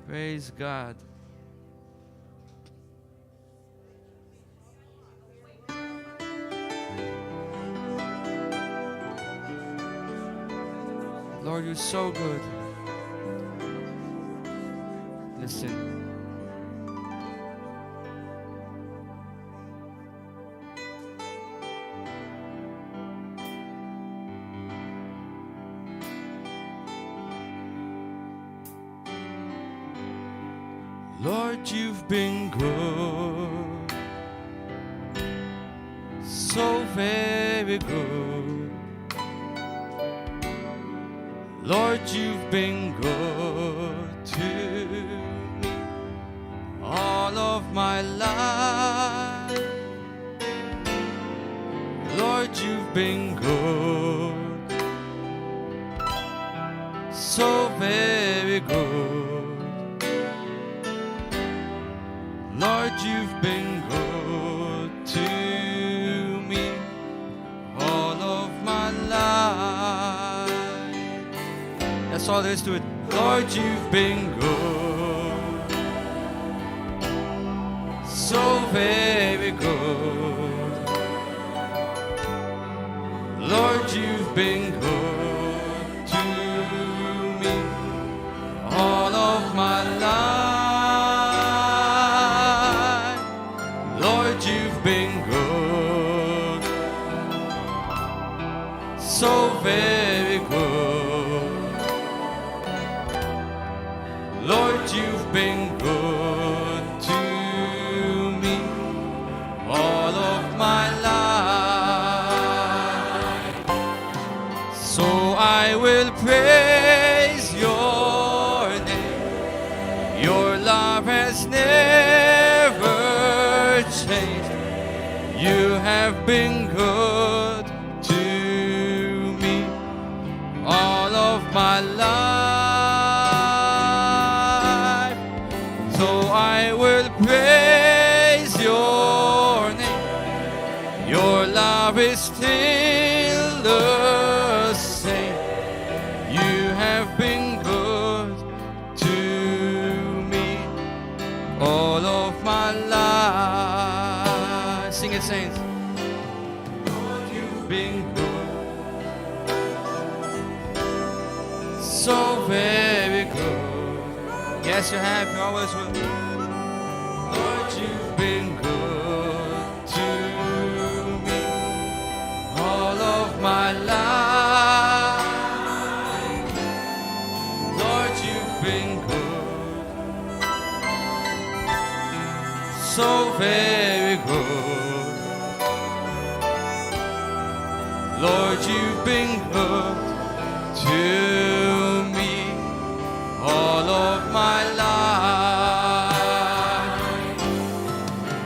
Praise God. Lord, you're so good. Listen. Lord, you've been good, so very good. Lord, you've been good to me all of my life. Lord, you've been good, so very good. Lord, you've been good to me all of my life. That's all there is to it. Lord, you've been good, so very good. Lord, you've been good to me all of my life. You've been good, so very good. Lord, you've been good to me all of my life. So I will praise your name. Your love has never changed. You have been good to me all of my life. So I will praise your name. Your love is still the same. You have been good to me all of my life. Sing it, saints. Lord, you've been good, so very good. Yes, you have. You always will. Lord, you've been good to me all of my life. Lord, you've been good, so very good. Lord, you've been good to me all of my life.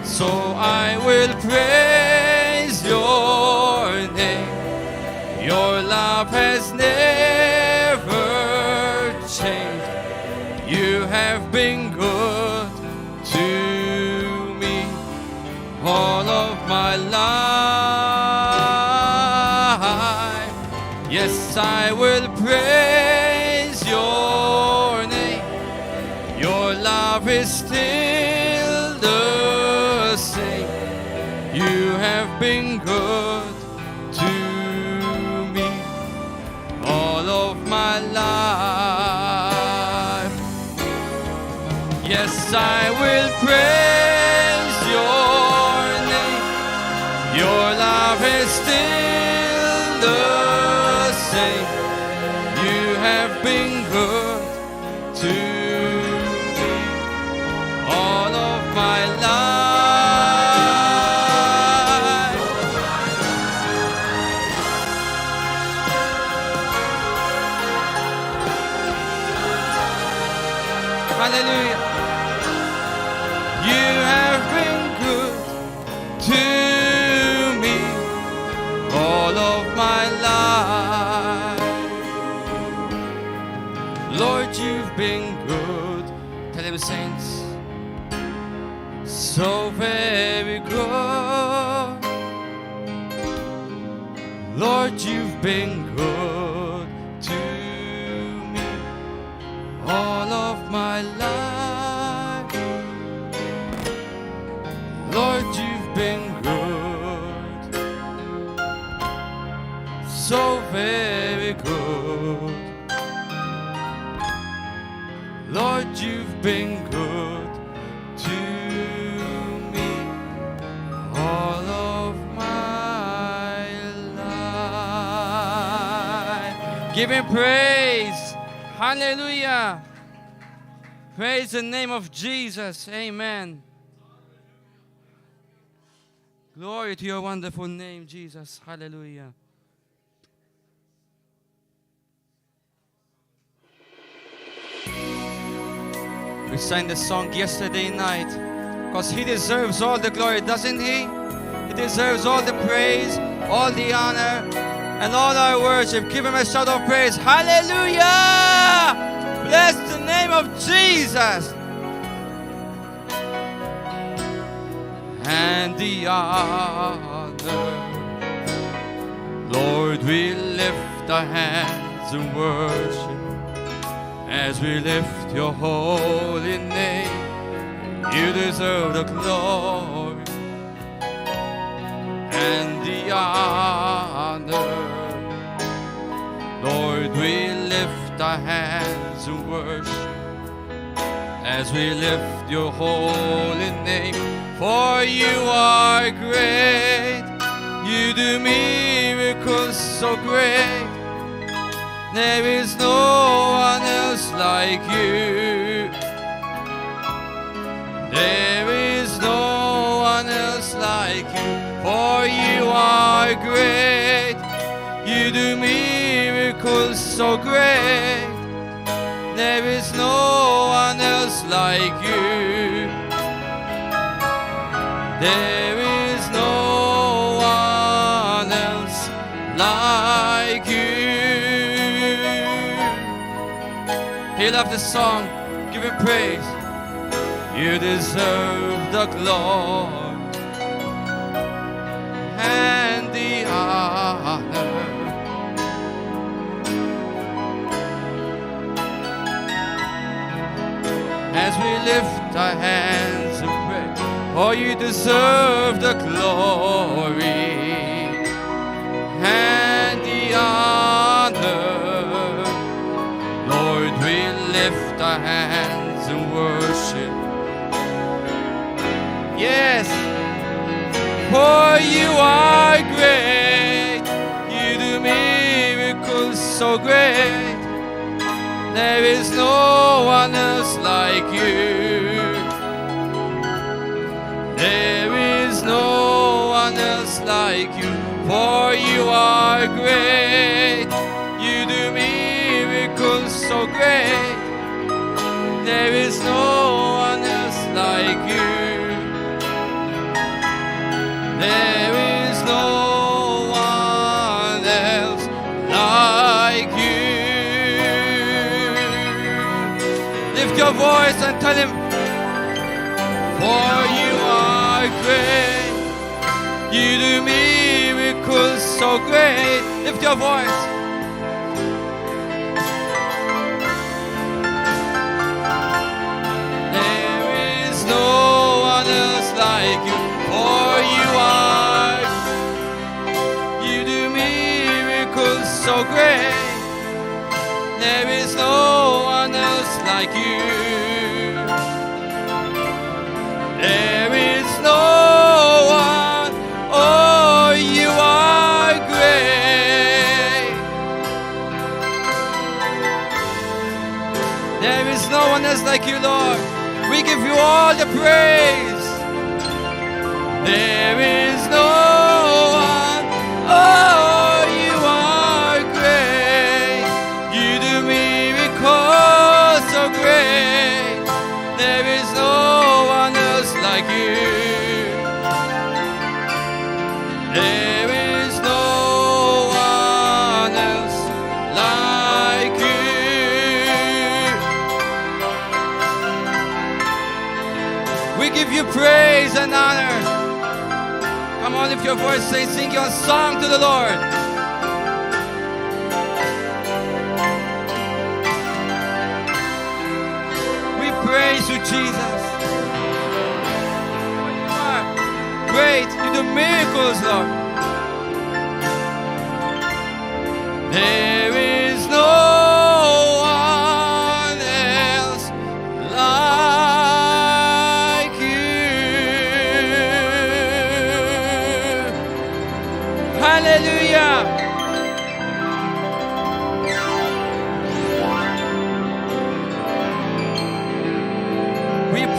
So I will praise your name. Your love has never changed. You have been good to me all of my life. Yes, I will praise your name. Your love is still the same. You have been good to me all of my life. Yes, I will praise your name. Your love is still the same. You have been good to me all of my life. Hallelujah. You have been good to me all of my life. Lord, you've been good. Tell him, saints, so very good. Lord, you've been good to me all of my life. you've been good to me all of my life. Give him praise. Hallelujah. Praise the name of Jesus. Amen. Glory to your wonderful name, Jesus. Hallelujah. We sang the song yesterday night because he deserves all the glory, doesn't he? He deserves all the praise, all the honor, and all our worship. Give him a shout of praise. Hallelujah! Bless the name of Jesus. And the honor, Lord, we lift our hands in worship as we lift your holy name. You deserve the glory and the honor. Lord, we lift our hands in worship as we lift your holy name. For you are great, you do miracles so great. There is no one else like you. There is no one else like you. For you are great, you do miracles so great. There is no one else like you. There is no one else like you. He loved the song, give him praise. You deserve the glory and the honor. As we lift our hands and pray, oh, you deserve the glory and the honor. Lord, we lift our hands and worship. Yes, for you are great, you do miracles so great. There is no one else like you. There is no one else like you. For you are great, you do miracles so great. There is no one else like you. There is no one else like you. Lift your voice and tell him, for you are great, you do miracles so great. Lift your voice. There is no one else like you. For you are, you do miracles so great. There is no one else like you. There is no one, oh, you are great. There is no one else like you, Lord. We give you all the praise. There is no one, oh, you are great. You do miracles so great. There is no one else like you. There is no one else like you. We give you praise and honor. Come on, lift your voice, say, sing your song to the Lord. We praise you, Jesus. You are great, you do miracles, Lord. There is no one else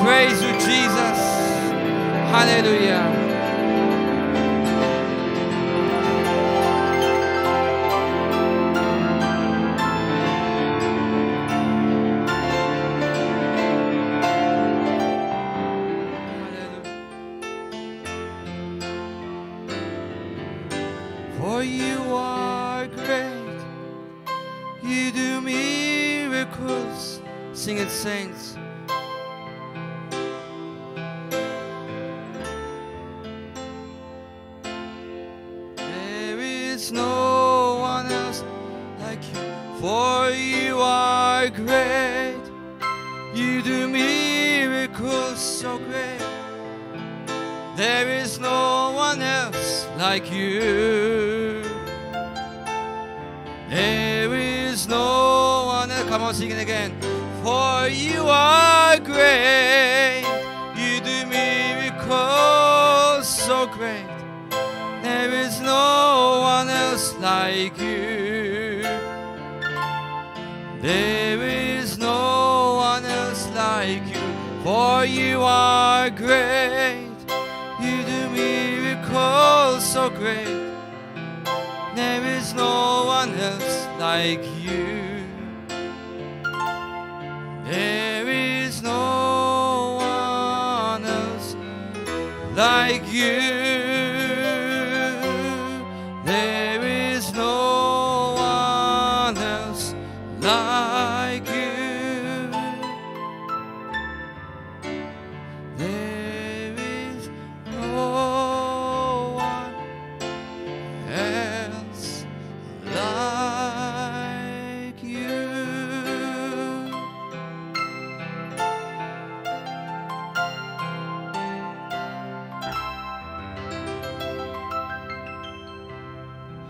praise you, Jesus. Hallelujah. For you are great, you do miracles. Sing it, saints. There is no one else like you. For you are great, you do miracles so great. There is no one else like you. There is no one else. Come on, sing it again. For you are great, you do miracles so great. There is no one else like you. There is no one else like you. For you are great, you do miracles so great. There is no one else like you. There is no one else like you. There is no one else like you. There is no one else like you.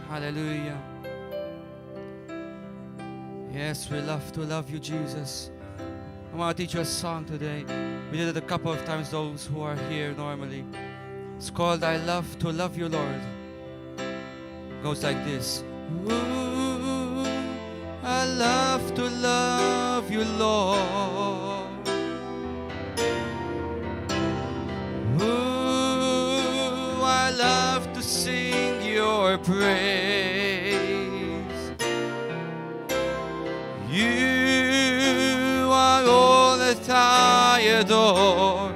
Hallelujah. Yes, we love to love you, Jesus. I want to teach you a song today. We did it a couple of times, those who are here normally. It's called I Love to Love You, Lord. It goes like this. Ooh, I love to love you, Lord. Ooh, I love to sing your praise. You are all that I adore.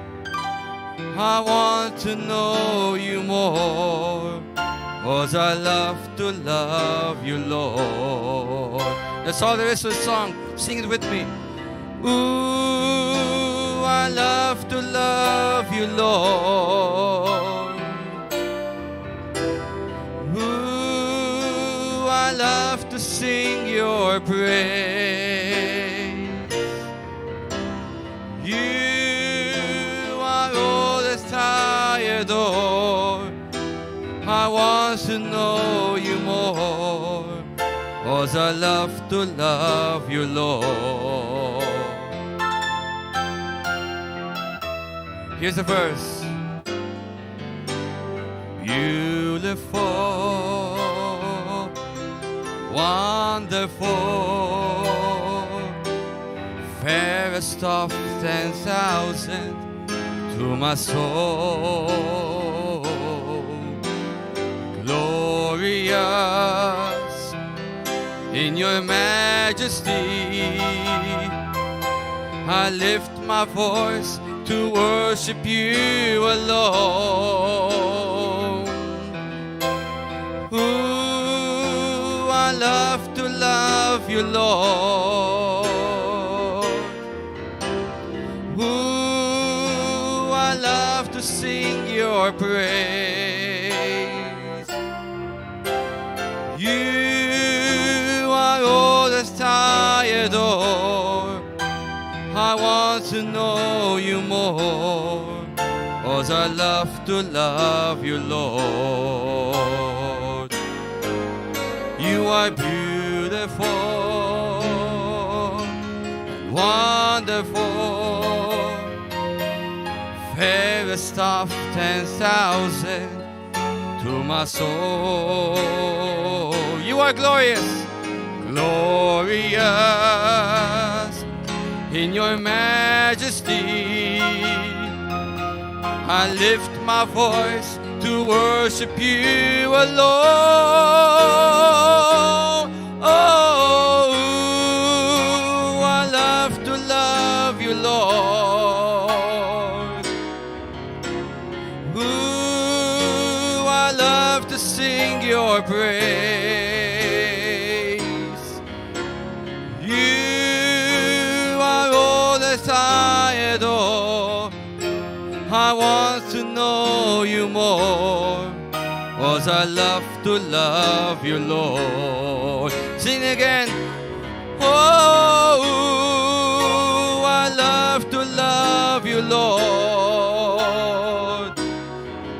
I want to know you more, 'cause I love to love you, Lord. That's all there is to the song. Sing it with me. Ooh, I love to love you, Lord. Ooh, I love to sing your praise. You are all that I adore. I want to know you more, 'cause I love to love you, Lord. Here's the verse. Beautiful, wonderful, fairest of 10,000 to my soul. Glorious in your majesty, I lift my voice to worship you alone. Ooh, I love to love you, Lord. Ooh, I love to sing your praise. You are all that I adore. I want to know you more, 'cause I love to love you, Lord. You are beautiful, wonderful, fairest of 10,000 to my soul. You are glorious, glorious in your majesty. I lift my voice to worship you alone. Oh, I love to love you, Lord. Ooh, I love to sing your praise. You are all that I adore. I want to know you more, 'cause I love to love you, Lord. Sing again. Oh, I love to love you, Lord.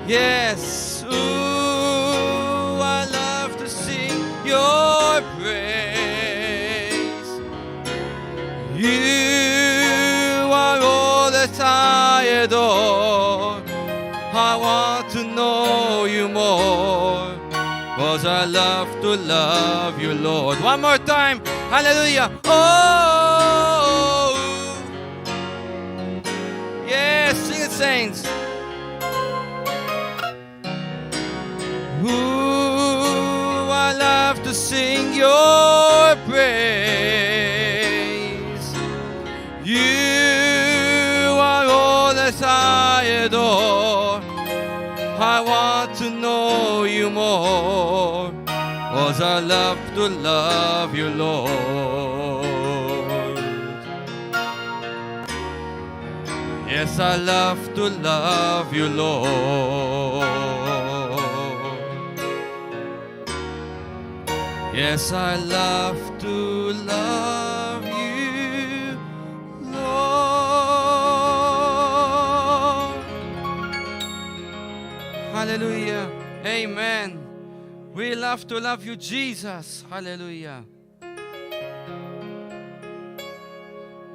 Yes, ooh, I love to sing your praise. You are all that I adore. I want to know you more, 'cause I love to love you, Lord. One more time. Hallelujah. Oh, yes, sing it, saints. Ooh, I love to sing your praise. You are all that I adore. I want to know you more, 'cause I love to love you, Lord. Yes, I love to love you, Lord. Yes, I love to love you, Lord. Hallelujah. Amen. We love to love you, Jesus. Hallelujah.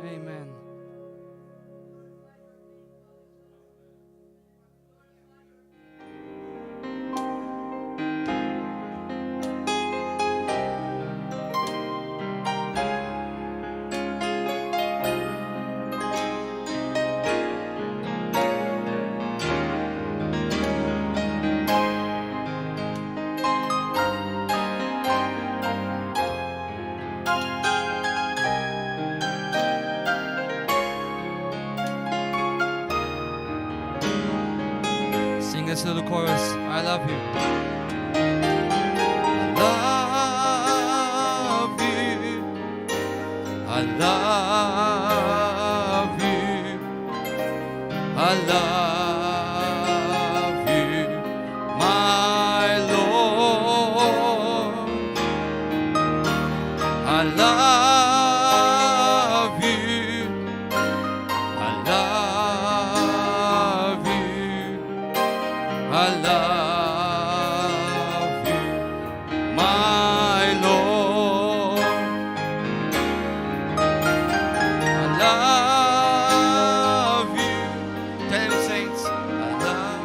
Amen. This little chorus, I love you. I love you. I love you, my Lord. I love you. I love you. I love you, my Lord. I love you. Tell him, saints, I love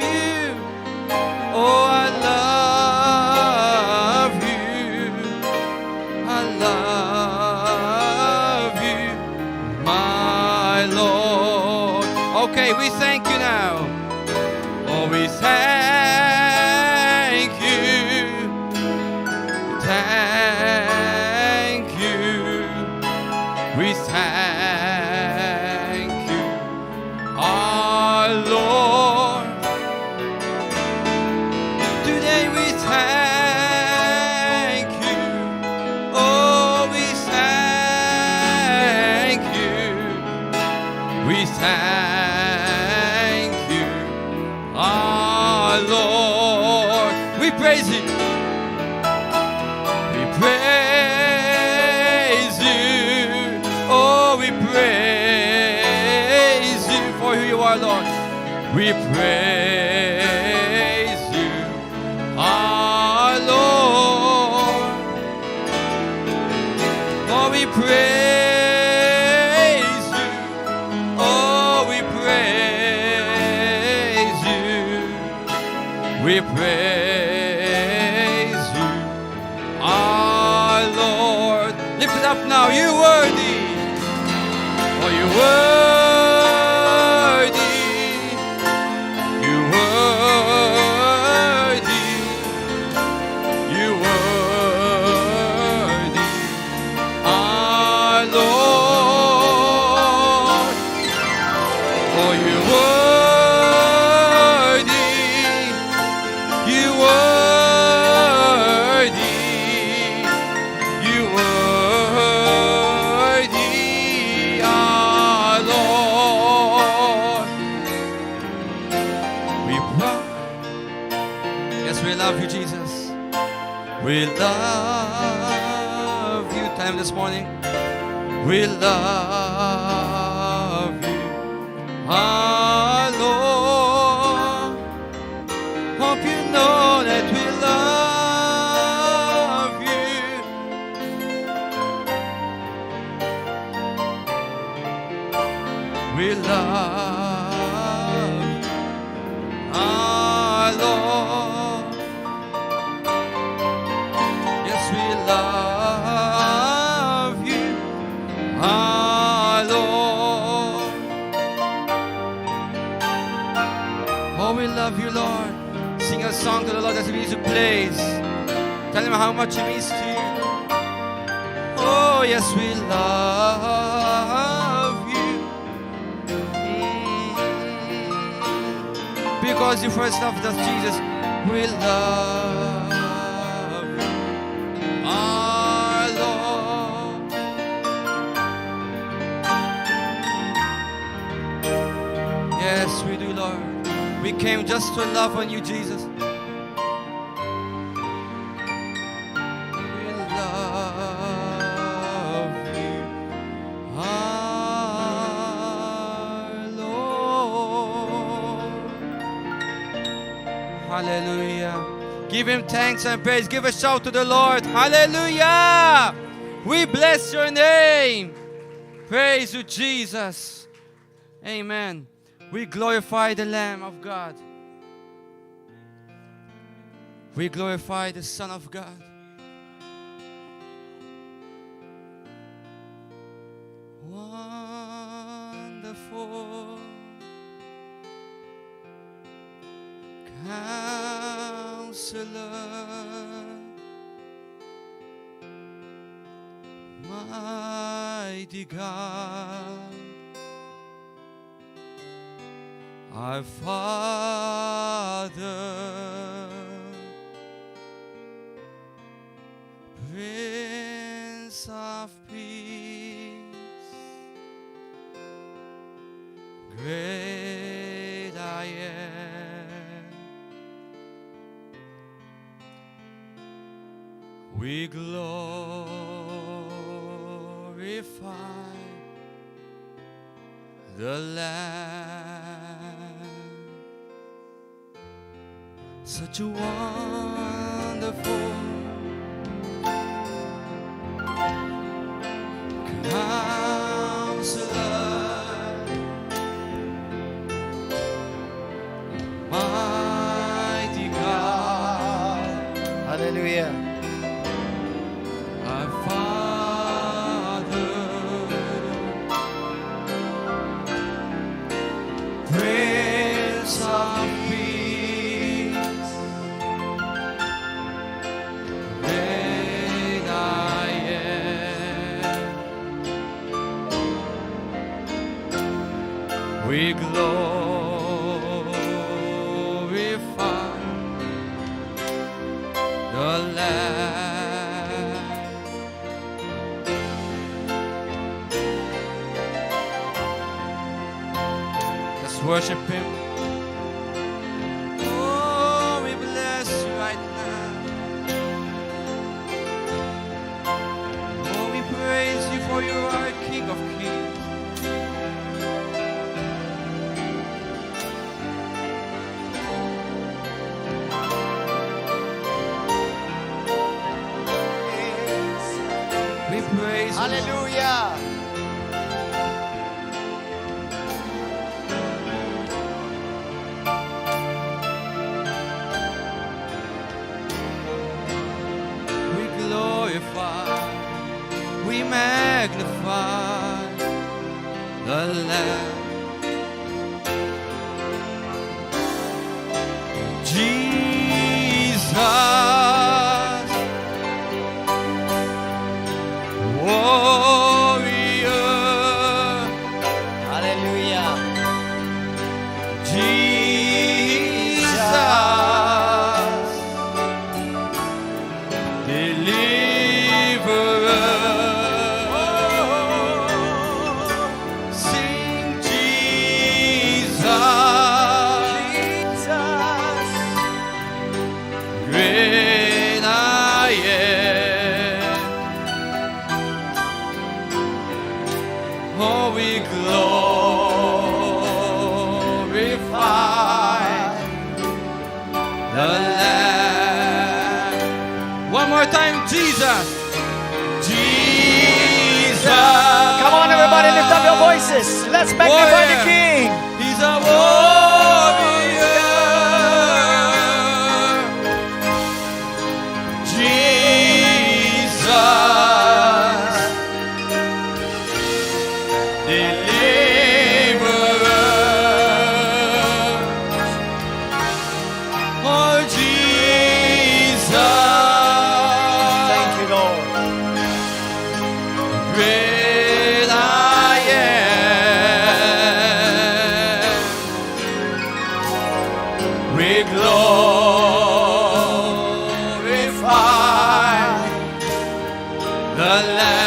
you. Oh, I love you. I love you, my Lord. Okay, we thank you now. Oh, we thank you. Thank you. We thank you, our Lord. Today we thank you. Oh, we thank you. We thank you, our Lord. We praise you. We praise you. Oh, we praise you for who you are, Lord. We praise you, our Lord. Oh, we praise you. Oh, we praise praise you, our Lord. Lift it up now, you worthy. Oh, you worthy. You worthy. You worthy, our Lord. Oh, you worthy. You worthy. You worthy, our Lord. We pray. Yes, we love you, Jesus. We love you. Time this morning. We love you, our Lord. Hope you know that we love you. We love our Lord. Yes, we love you, our Lord. Oh, we love you, Lord. Sing a song to the Lord as He music plays. Tell Him how much He means to you. Oh, yes, we love you. Because you first loved us, Jesus, we love you, our Lord. Yes, we do, Lord. We came just to love on you, Jesus. We love you, our Lord. Hallelujah. Give Him thanks and praise. Give a shout to the Lord. Hallelujah. We bless your name. Praise you, Jesus. Amen. We glorify the Lamb of God. We glorify the Son of God. Wonderful Counselor, mighty God, our Father, Prince of Peace, great I am. We glorify the Lamb. Such a wonderful Counselor, mighty God. Hallelujah. Our Father, Prince of Peace, great I am. We glorify the Lamb. Let's worship Him. Oh, we bless you right now. Oh, we praise you for you are King of Kings. We praise you. Hallelujah. the Lamb. Jesus, warrior. Hallelujah. Jesus, deliverer. Sing Jesus, great I am. Oh, we glorify the Lamb. One more time, Jesus. Jesus. Come on, everybody, lift up your voices. Let's magnify the King. He's a warrior. Jesus, deliverer. Oh, Jesus. Thank you, Lord. Great I am. We glorify the Lamb.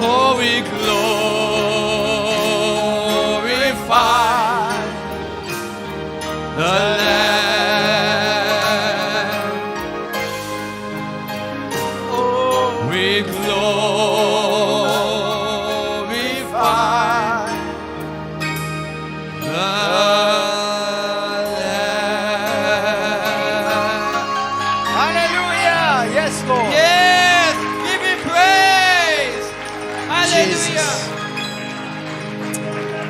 Oh, we glorify the Lamb. Oh, we glorify the Lamb. Hallelujah. Yes, Lord. Yes, give him praise. Hallelujah.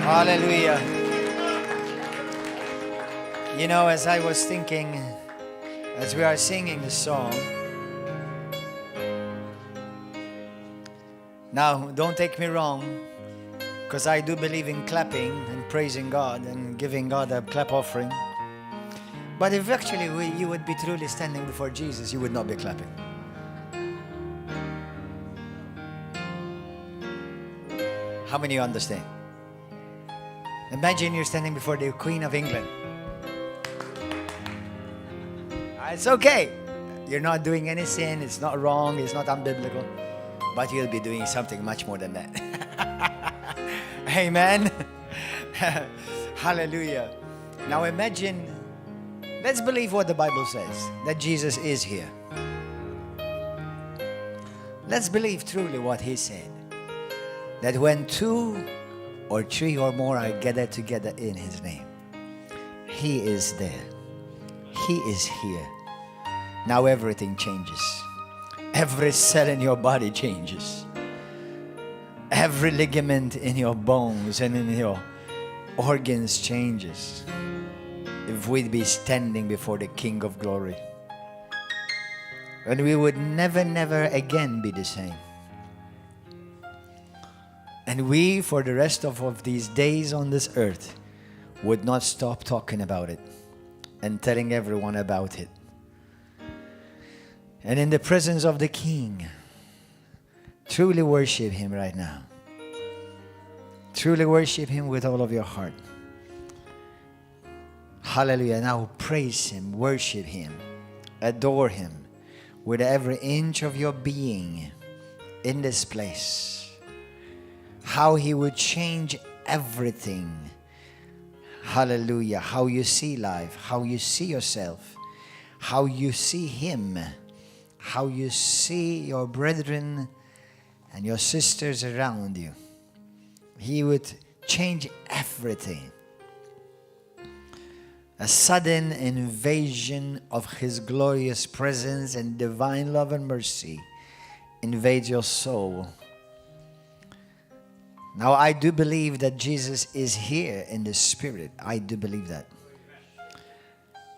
Hallelujah. You know, as I was thinking, as we are singing the song, now don't take me wrong, because I do believe in clapping and praising God and giving God a clap offering. But if actually you would be truly standing before Jesus, you would not be clapping. How many of you understand? Imagine you're standing before the Queen of England. It's okay. You're not doing any sin. It's not wrong. It's not unbiblical. But you'll be doing something much more than that. Amen. Hallelujah. Now imagine, let's believe what the Bible says, that Jesus is here. Let's believe truly what he said, that when 2 or 3 or more are gathered together in his name, he is there. He is here. Now everything changes. Every cell in your body changes. Every ligament in your bones and in your organs changes. If we'd be standing before the King of Glory, and we would never, never again be the same. And we, for the rest of these days on this earth, would not stop talking about it and telling everyone about it. And in the presence of the King, truly worship him right now. Truly worship him with all of your heart. Hallelujah. Now praise him, worship him, adore him with every inch of your being in this place. How he would change everything. Hallelujah. How you see life, how you see yourself, how you see him, how you see your brethren and your sisters around you. He would change everything. A sudden invasion of his glorious presence and divine love and mercy invades your soul. Now, I do believe that Jesus is here in the Spirit. I do believe that.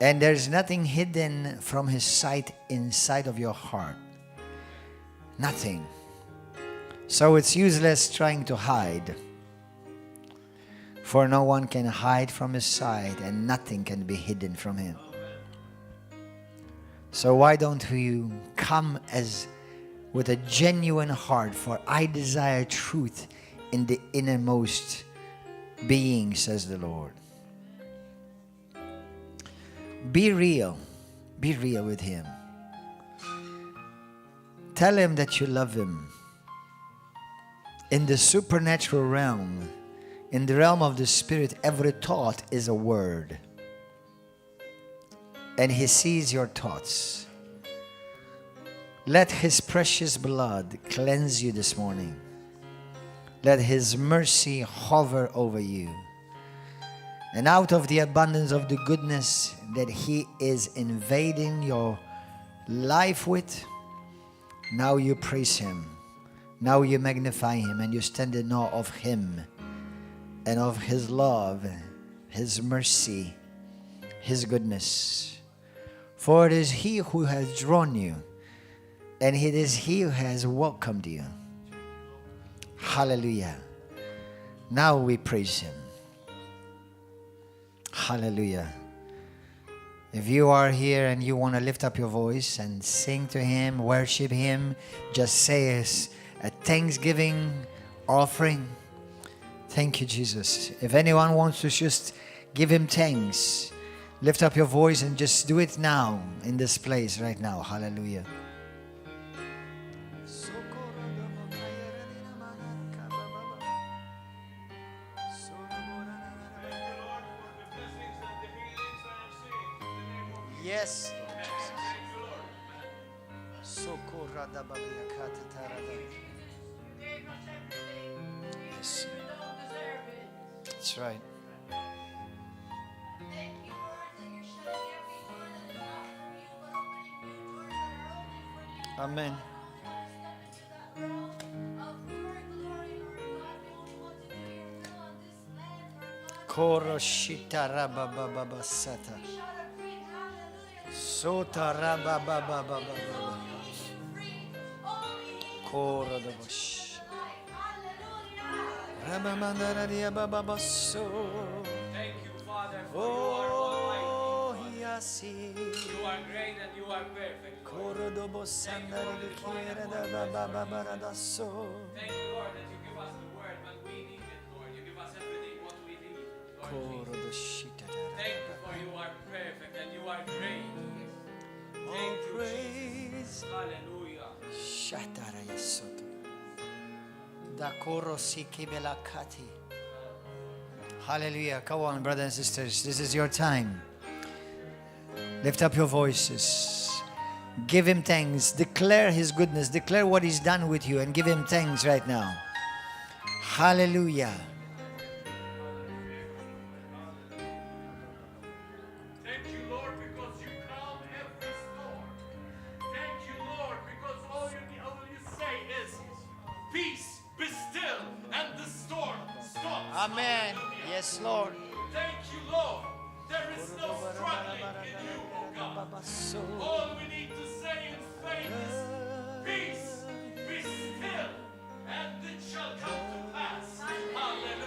And there's nothing hidden from his sight inside of your heart. Nothing. So it's useless trying to hide. For no one can hide from his sight, and nothing can be hidden from him. So why don't we come with a genuine heart, for I desire truth in the innermost being, says the Lord. Be real. Be real with him. Tell him that you love him. In the supernatural realm, in the realm of the Spirit, every thought is a word. And he sees your thoughts. Let his precious blood cleanse you this morning. Let his mercy hover over you. And out of the abundance of the goodness that he is invading your life with, now you praise him. Now you magnify him, and you stand in awe of him and of his love, his mercy, his goodness. For it is he who has drawn you, and it is he who has welcomed you. Hallelujah. Now we praise him. Hallelujah. If you are here and you want to lift up your voice and sing to him, worship him, just say a thanksgiving offering. Thank you, Jesus. If anyone wants to just give him thanks, lift up your voice and just do it now in this place right now. Hallelujah. Yes. Yes. That's right. Amen. Koroshita rababa sata. Sota rababa. Korodobosh. Ramamandararia baba so. Thank you, Father, for you are almighty. Yes. You are great and you are perfect. Korodobosandari baba so. Thank you, Lord, that you give us the word when we need it, Lord. You give us everything what we need, Lord Jesus. Thank you for you are perfect and you are great. Thank you, Praise. Jesus. Hallelujah. Shatara yasoto. Dakoro sikibela kati. Hallelujah. Come on, brothers and sisters. This is your time. Lift up your voices. Give him thanks. Declare his goodness. Declare what he's done with you and give him thanks right now. Hallelujah. Thank you, Lord, because you calm every storm. Thank you, Lord, because all you say is, peace, be still, and the storm stops. Amen. Hallelujah. Yes, Lord. Thank you, Lord. There is no struggling in you, oh God. All we need to say in faith is, peace, be still, and it shall come to pass. Hallelujah.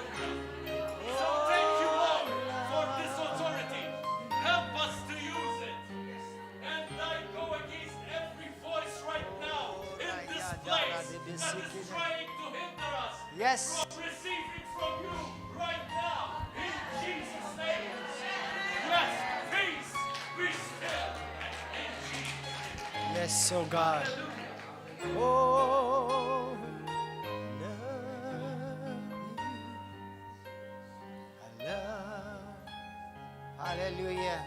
So thank you, Lord, for this authority. Help us to use it. And I go against every voice right now in this place that is trying to hinder us Yes. from receiving from you right now. In Jesus' name. Yes, peace, be still. In Jesus' name. Yes, oh God. Oh, I love. Hallelujah.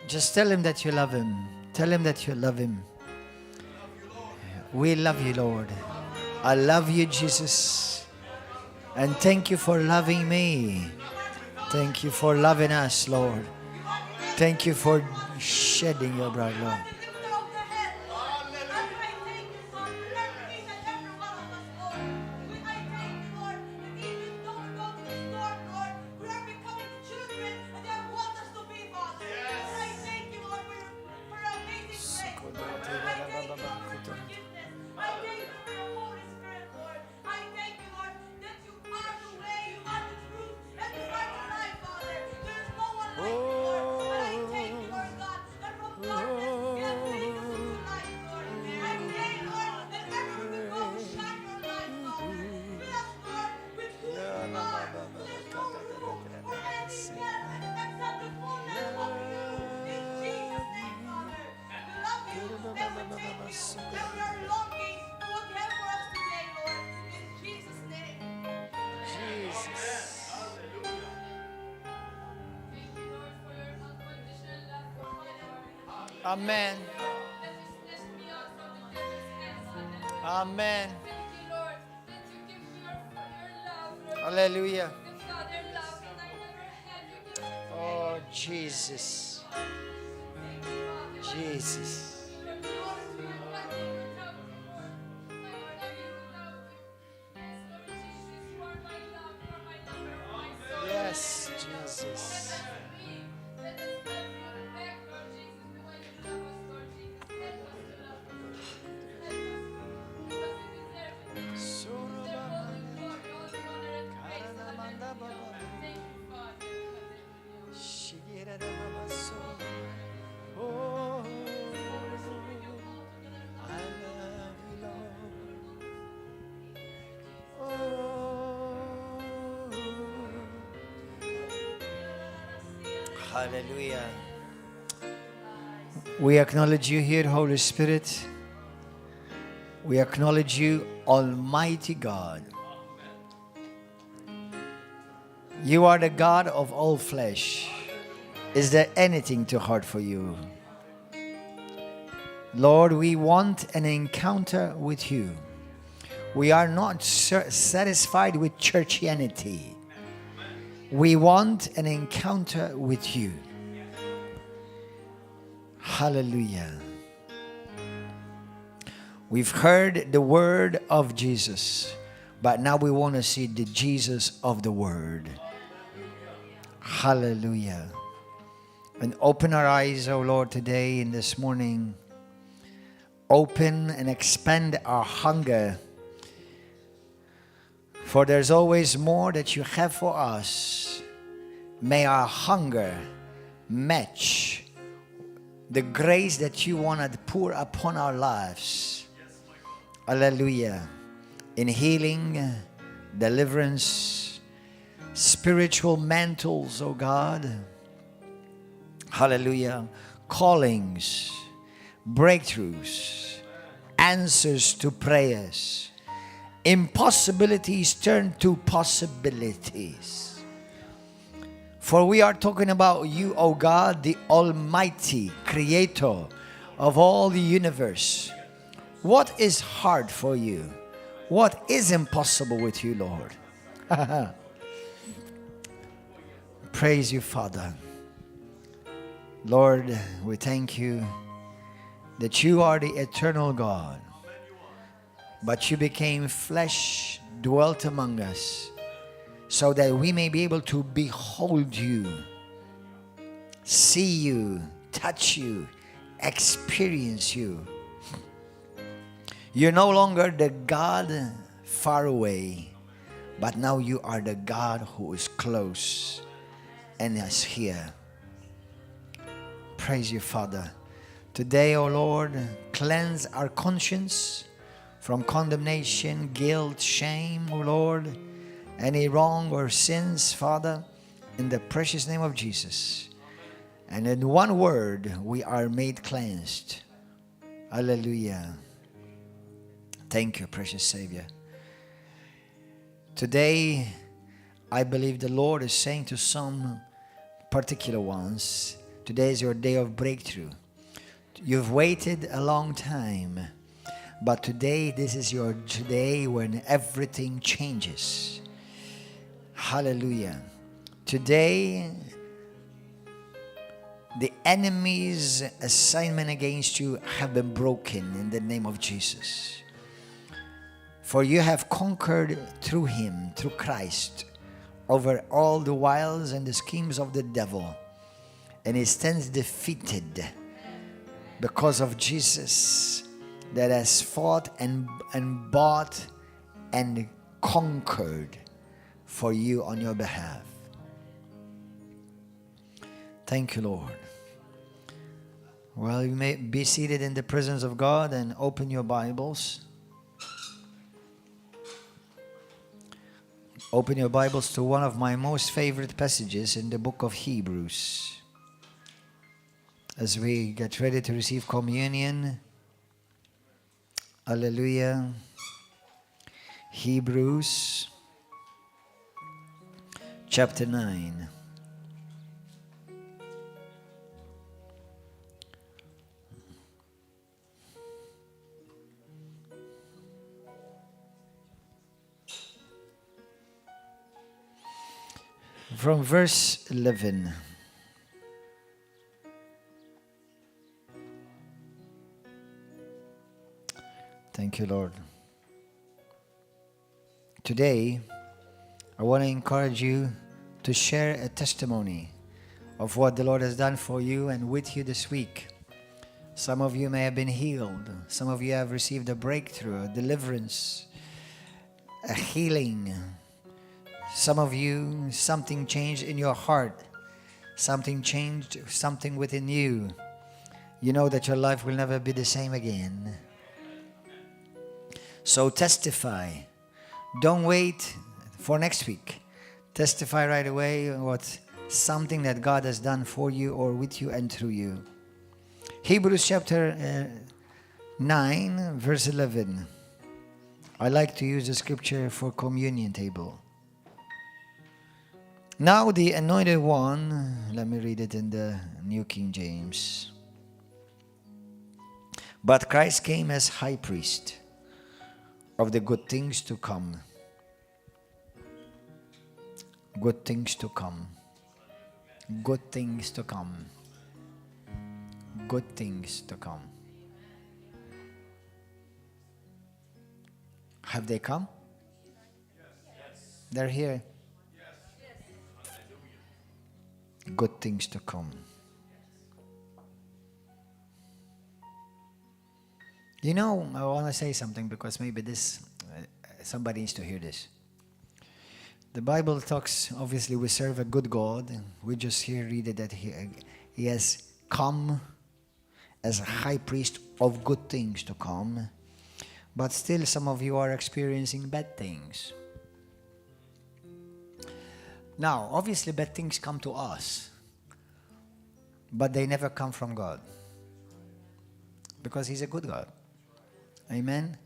Just tell him that you love him. Tell him that you love him. We love you, Lord. I love you, Jesus. And thank you for loving me. Thank you for loving us, Lord. Thank you for shedding your blood, Lord. I thank you for your Holy Spirit, Lord. I thank you, Lord, that you are the way, you are the truth, and you are the life, Father. There is no one like you, Lord. And I thank you, Lord God, that from darkness you have made us into light, Lord. I pray, Lord, that wherever we go, shine your light, Father. Fill us, Lord, with who you are. There's no room for anything else except the fullness of you. In Jesus' name, Father. We love you, and we thank you, and we are longing for what you have for us today, Lord. In Jesus' name. Jesus. Thank you, Lord, for your unconditional love for me, Lord. Amen. That you snatched me out from the devil's hands, hallelujah. Amen. Thank you, Lord, that you give me your love, Lord. Hallelujah. The Father love, and I never had you give it to me. Oh, Jesus. Thank you, Father. Jesus. Lord, Lord, we are nothing without you, Lord. My Lord, I am without you. Yes, Lord Jesus, you are my love, you are my lover, my soul. Yes, Let Jesus. us be. Let us love you back, Lord Jesus, the way you love us, Lord Jesus. Help us to love you. Help us, because we deserve it. You deserve all the glory, all the honor and praise. Hallelujah. Thank you, Father. Hallelujah. Oh, I love you, Lord. Oh, hallelujah. We acknowledge you here, Holy Spirit. We acknowledge you, Almighty God. You are the God of all flesh. Is there anything too hard for you? Lord, we want an encounter with you. We are not satisfied with churchianity. We want an encounter with you. Hallelujah. We've heard the word of Jesus, but now we want to see the Jesus of the word. Hallelujah. And open our eyes, oh Lord, today and this morning. Open and expand our hunger. For there's always more that you have for us. May our hunger match the grace that you want to pour upon our lives. Hallelujah. In healing, deliverance, spiritual mantles, oh God. Hallelujah. Callings, breakthroughs, answers to prayers. Impossibilities turn to possibilities. For we are talking about you, O God, the Almighty Creator of all the universe. What is hard for you? What is impossible with you, Lord? Praise you, Father. Lord, we thank you that you are the eternal God, but you became flesh, dwelt among us, so that we may be able to behold you, see you, touch you, experience you. You're no longer the God far away, but now you are the God who is close and is here. Praise you, Father. Today, O Lord, cleanse our conscience from condemnation, guilt, shame, O Lord, any wrong or sins, Father, in the precious name of Jesus. And in one word, we are made cleansed. Hallelujah. Thank you, precious Savior. Today, I believe the Lord is saying to some particular ones, today is your day of breakthrough. You've waited a long time, but today, this is your day when everything changes. Hallelujah. Today, the enemy's assignment against you have been broken in the name of Jesus. For you have conquered through him, through Christ, over all the wiles and the schemes of the devil. And he stands defeated because of Jesus. that has fought and bought and conquered for you on your behalf. Thank you, Lord. Well, you may be seated in the presence of God and open your Bibles. Open your Bibles to one of my most favorite passages in the book of Hebrews. As we get ready to receive communion, hallelujah. Hebrews chapter 9. From verse 11. Thank you, Lord. Today, I want to encourage you to share a testimony of what the Lord has done for you and with you this week. Some of you may have been healed. Some of you have received a breakthrough, a deliverance, a healing. Some of you, something changed in your heart. Something changed, something within you. You know that your life will never be the same again. So testify. Don't wait for next week. Testify right away what something that God has done for you or with you and through you. Hebrews chapter 9, verse 11. I like to use the scripture for communion table. Now the anointed one, let me read it in the New King James. But Christ came as high priest of the good things to come. Good things to come. Good things to come. Good things to come. Have they come? They're here. Good things to come. You know, I want to say something because maybe this, somebody needs to hear this. The Bible talks, obviously we serve a good God. We just here read it that he has come as a high priest of good things to come. But still some of you are experiencing bad things. Now, obviously bad things come to us, but they never come from God. Because He's a good God. Amen?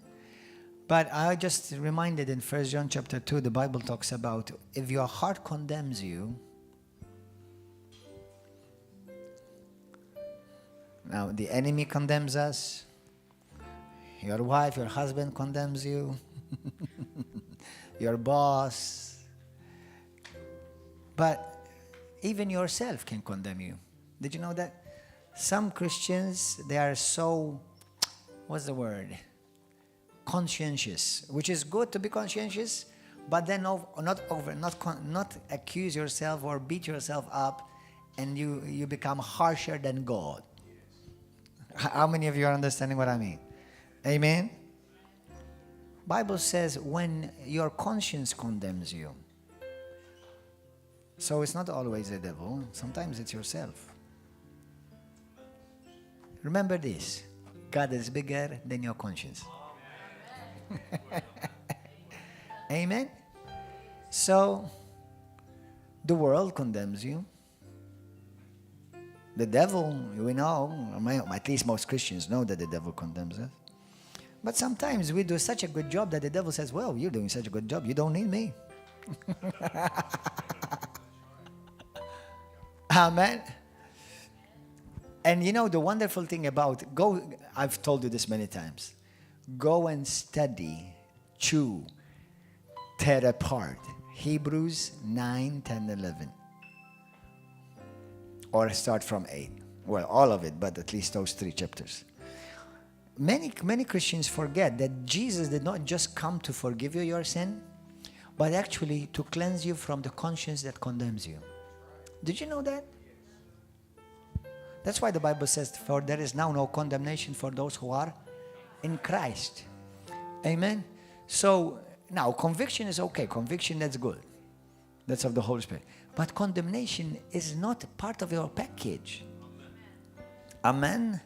But I just reminded in 1 John chapter 2, the Bible talks about if your heart condemns you, now the enemy condemns us, your wife, your husband condemns you, your boss, but even yourself can condemn you. Did you know that? Some Christians, they are so, what's the word? Conscientious, which is good to be conscientious, but then not accuse yourself or beat yourself up, and you become harsher than God. How many of you are understanding what I mean? Amen? Bible says when your conscience condemns you. So it's not always the devil. Sometimes it's yourself. Remember this. God is bigger than your conscience. Amen? So, the world condemns you. The devil, we know, at least most Christians know that the devil condemns us. But sometimes we do such a good job that the devil says, well, you're doing such a good job, you don't need me. Amen. And you know the wonderful thing about, I've told you this many times, go and study, chew, tear apart Hebrews 9, 10, 11. Or start from 8. Well, all of it, but at least those 3 chapters. Many Christians forget that Jesus did not just come to forgive you your sin, but actually to cleanse you from the conscience that condemns you. Did you know that? That's why the Bible says, for there is now no condemnation for those who are in Christ. Amen. So now conviction is okay. Conviction, that's good. That's of the Holy Spirit. But condemnation is not part of your package. Amen.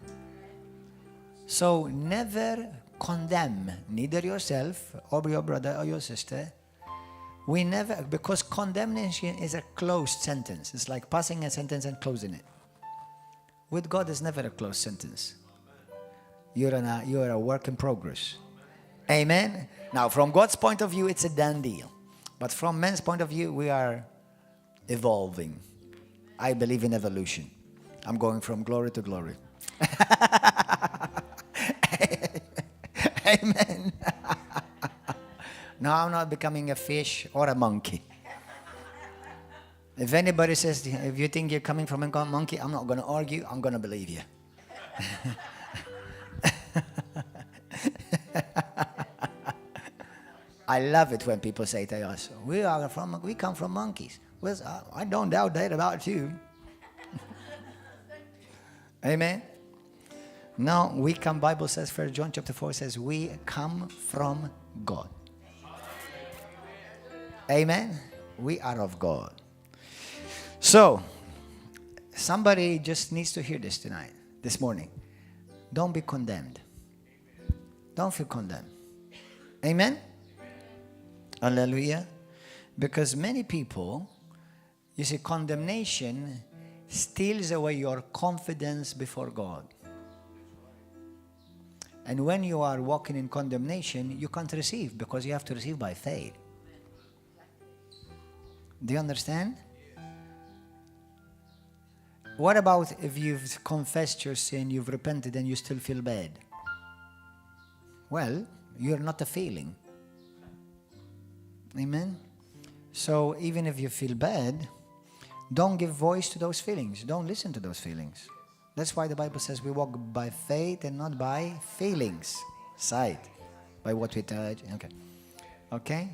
So never condemn neither yourself or your brother or your sister. We never, because condemnation is a closed sentence. It's like passing a sentence and closing it. With God, it's never a closed sentence. You're a work in progress. Amen. Now, from God's point of view, it's a done deal. But from man's point of view, we are evolving. I believe in evolution. I'm going from glory to glory. Amen. No, I'm not becoming a fish or a monkey. If anybody says, if you think you're coming from a monkey, I'm not going to argue. I'm going to believe you. I love it when people say to us, we come from monkeys. Well, I don't doubt that about you. Amen. No, we come, Bible says, 1 John chapter 4 says, we come from God. Amen. We are of God. So, somebody just needs to hear this tonight, this morning. Don't be condemned. Don't feel condemned. Amen. Hallelujah. Because many people, you see, condemnation steals away your confidence before God. And when you are walking in condemnation, you can't receive because you have to receive by faith. Do you understand? What about if you've confessed your sin, you've repented, and you still feel bad? Well, you're not a feeling. Amen? So even if you feel bad, don't give voice to those feelings. Don't listen to those feelings. That's why the Bible says we walk by faith and not by feelings. Sight. By what we touch. Okay. Okay?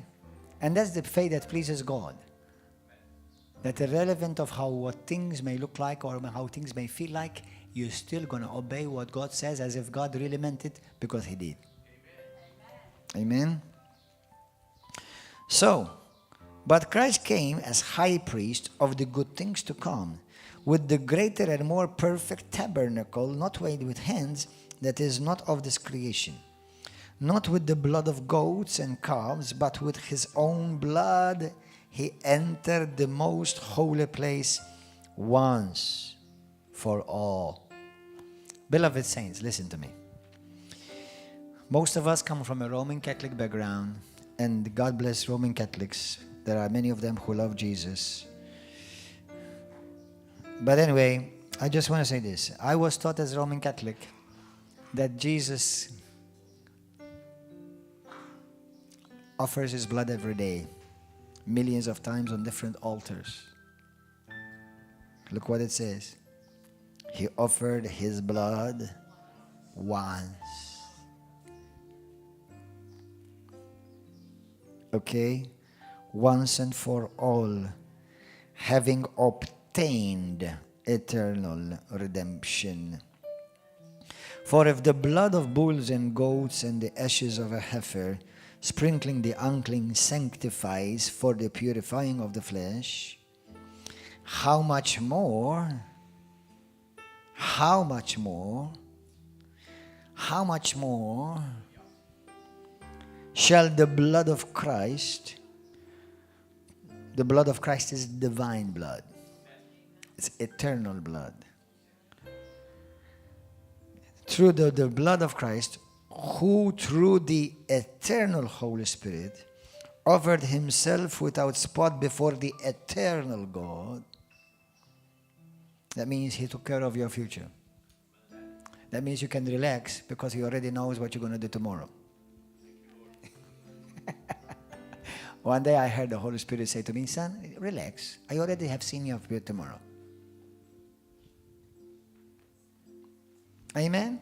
And that's the faith that pleases God. That irrelevant of what things may look like or how things may feel like, you're still going to obey what God says as if God really meant it because He did. Amen? So, but Christ came as high priest of the good things to come, with the greater and more perfect tabernacle, not made with hands, that is not of this creation. Not with the blood of goats and calves, but with His own blood He entered the most holy place once for all. Beloved saints, listen to me. Most of us come from a Roman Catholic background, and God bless Roman Catholics. There are many of them who love Jesus. But anyway, I just want to say this. I was taught as a Roman Catholic that Jesus offers His blood every day, millions of times on different altars. Look what it says. He offered His blood once. Okay? Once and for all, having obtained eternal redemption. For if the blood of bulls and goats and the ashes of a heifer, sprinkling the unclean, sanctifies for the purifying of the flesh, how much more shall the blood of Christ, the blood of Christ is divine blood. It's eternal blood. Through the blood of Christ, who through the eternal Holy Spirit offered Himself without spot before the eternal God. That means He took care of your future. That means you can relax because He already knows what you're going to do tomorrow. One day I heard the Holy Spirit say to me, son, relax. I already have seen your future tomorrow. Amen?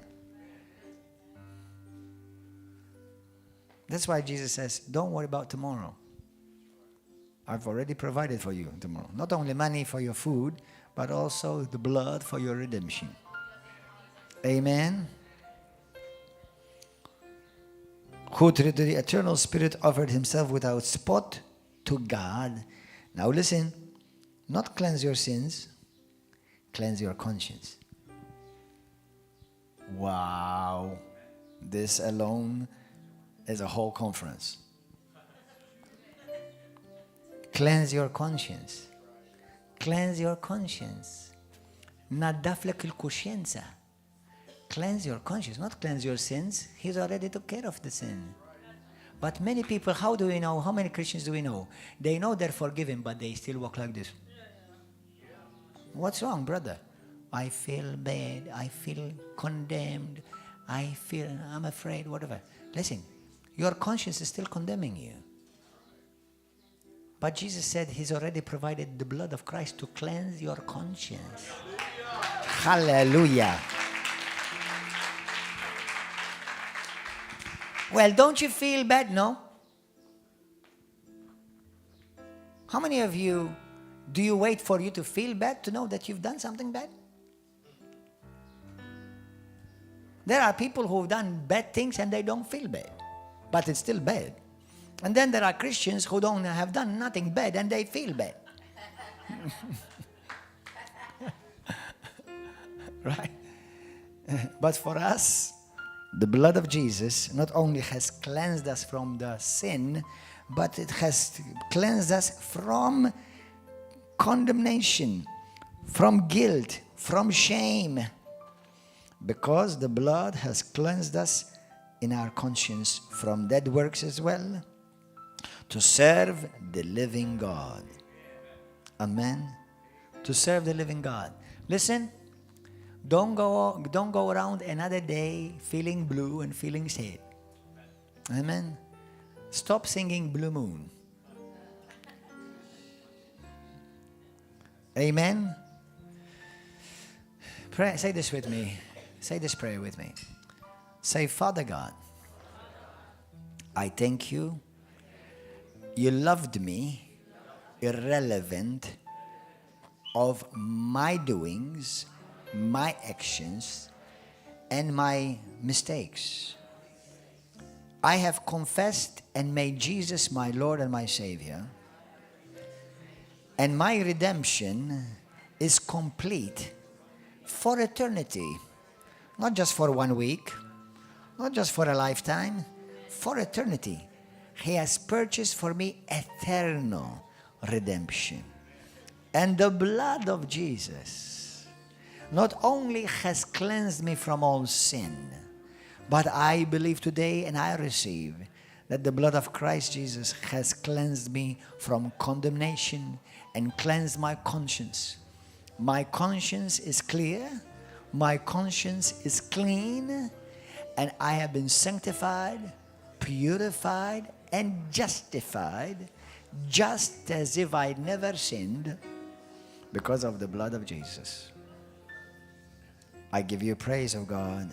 That's why Jesus says, don't worry about tomorrow. I've already provided for you tomorrow. Not only money for your food, but also the blood for your redemption. Amen? who through the eternal Spirit offered himself without spot to God. Now listen, not cleanse your sins, cleanse your conscience. Wow, this alone is a whole conference. Cleanse your conscience. Cleanse your conscience. Naddaflek il-kuxjenza. Cleanse your conscience, not cleanse your sins. He's already took care of the sin. But many people, how do we know? How many Christians do we know? They know they're forgiven, but they still walk like this. What's wrong, brother? I feel bad. I feel condemned. I'm afraid, whatever. Listen, your conscience is still condemning you. But Jesus said he's already provided the blood of Christ to cleanse your conscience. Hallelujah. Well, don't you feel bad? No? How many of you, do you wait for you to feel bad to know that you've done something bad? There are people who've done bad things and they don't feel bad, but it's still bad. And then there are Christians who don't have done nothing bad and they feel bad. Right? But for us, the blood of Jesus not only has cleansed us from the sin, but it has cleansed us from condemnation, from guilt, from shame. Because the blood has cleansed us in our conscience from dead works as well, to serve the living God. Amen. To serve the living God. Listen, don't go around another day feeling blue and feeling sad. Amen. Stop singing Blue Moon. Amen. Pray, say this with me. Say this prayer with me. Say, Father God, I thank you. You loved me irrelevant of my doings, my actions, and my mistakes. I have confessed and made Jesus my Lord and my Savior. And my redemption is complete for eternity. Not just for 1 week, not just for a lifetime, for eternity. He has purchased for me eternal redemption. And the blood of Jesus not only has cleansed me from all sin, but I believe today and I receive that the blood of Christ Jesus has cleansed me from condemnation and cleansed my conscience. My conscience is clear, my conscience is clean, and I have been sanctified, purified, and justified, just as if I never sinned, because of the blood of Jesus. I give you praise, O God.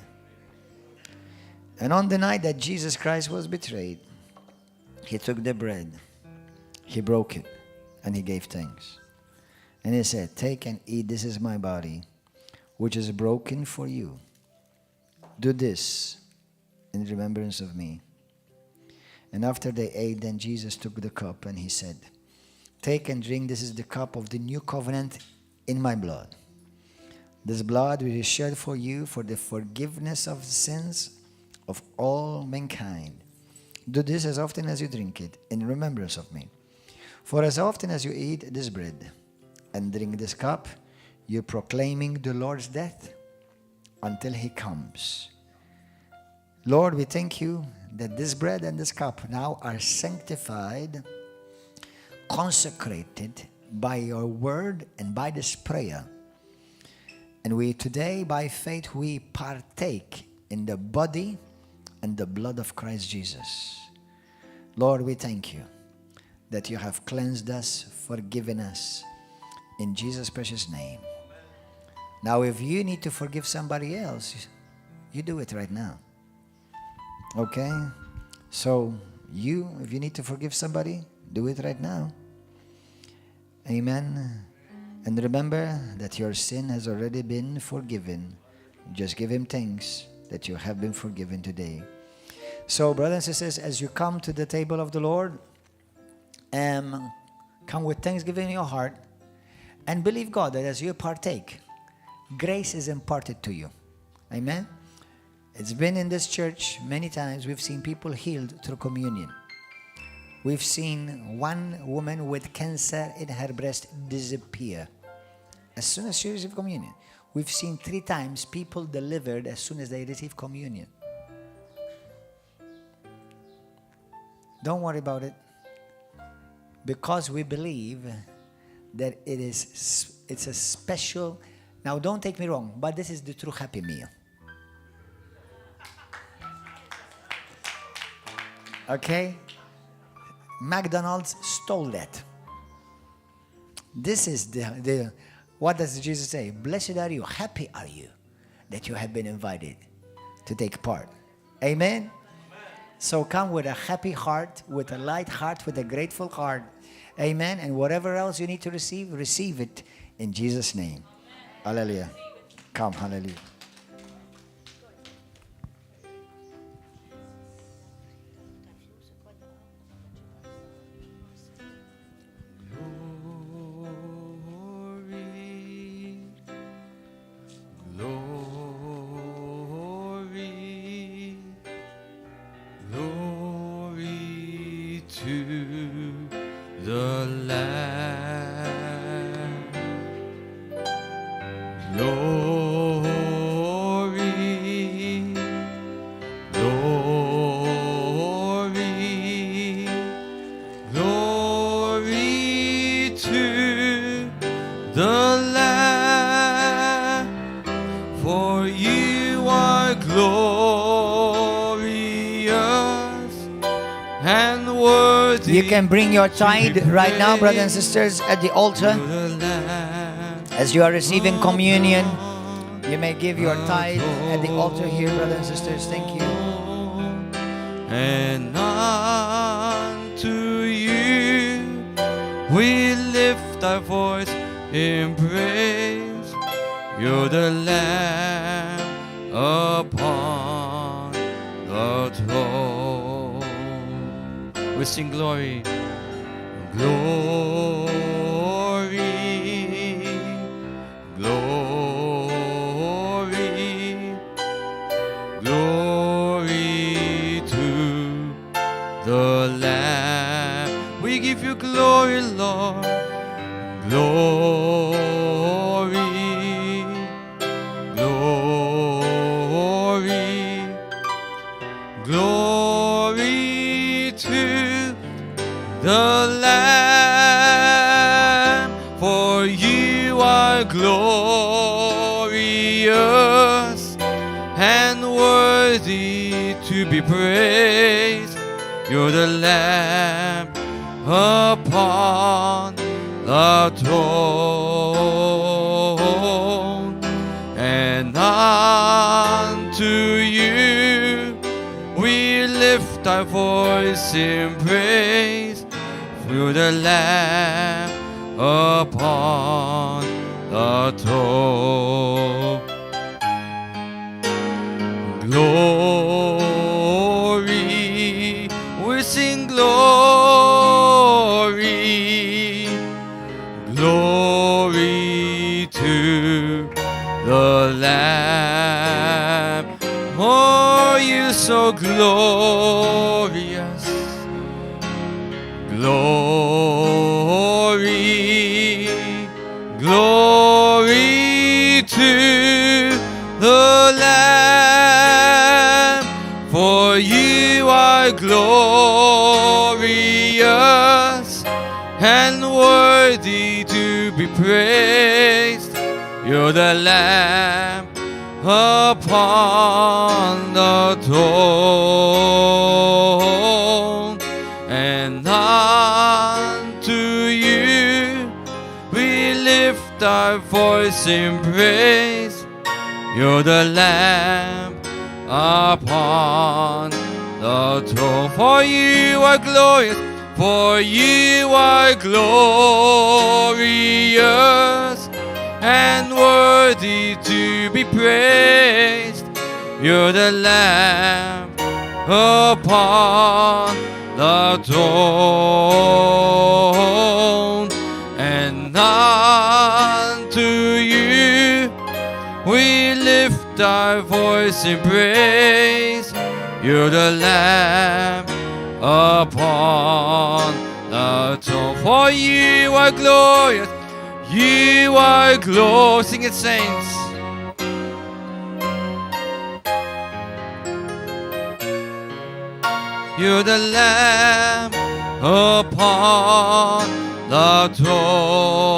And on the night that Jesus Christ was betrayed, he took the bread, he broke it, and he gave thanks. And he said, take and eat, this is my body, which is broken for you. Do this in remembrance of me. And after they ate, then Jesus took the cup and he said, take and drink, this is the cup of the new covenant in my blood. This blood which is shed for you for the forgiveness of sins of all mankind. Do this as often as you drink it in remembrance of me. For as often as you eat this bread and drink this cup, you're proclaiming the Lord's death until he comes. Lord, we thank you that this bread and this cup now are sanctified, consecrated by your word and by this prayer. And we today, by faith, we partake in the body and the blood of Christ Jesus. Lord, we thank you that you have cleansed us, forgiven us, in Jesus' precious name. Now, if you need to forgive somebody else, you do it right now. Okay? So, if you need to forgive somebody, do it right now. Amen. And remember that your sin has already been forgiven. Just give him thanks that you have been forgiven today. So, brothers and sisters, as you come to the table of the Lord, come with thanksgiving in your heart and believe God that as you partake, grace is imparted to you. Amen? It's been in this church many times. We've seen people healed through communion. We've seen one woman with cancer in her breast disappear as soon as she received communion. We've seen 3 times people delivered as soon as they received communion. Don't worry about it, because we believe that it's a special. Now, don't take me wrong, but this is the true happy meal. Okay? McDonald's stole that. This is the what does Jesus say? Blessed are you, happy are you that you have been invited to take part. Amen? So come with a happy heart, with a light heart, with a grateful heart. Amen? And whatever else you need to receive, receive it in Jesus' name. Hallelujah. Come, hallelujah. You can bring your tithe right now, brothers and sisters, at the altar. As you are receiving communion, you may give your tithe at the altar here, brothers and sisters. Thank you. And unto you we lift our voice in praise. You're the Lamb upon the throne. We sing glory, glory, glory, glory to the Lamb. We give you glory, Lord, glory, glory, glory to the Lamb, for you are glorious and worthy to be praised. You're the Lamb upon the throne, and unto you we lift our voice in praise. You're the Lamb upon the throne. Glory, we sing glory, glory to the Lamb. Oh, you're so glorious. Glory, glory to the Lamb, for you are glorious and worthy to be praised. You're the Lamb upon the throne, and unto you we lift our voice in praise. You're the Lamb upon the throne, for you are glorious, for you are glorious and worthy to be praised. You're the Lamb upon the throne, and unto you we lift our voice in praise. You're the Lamb upon the throne. For you are glorious, you are glorious. Sing it, saints. You're the Lamb upon the throne,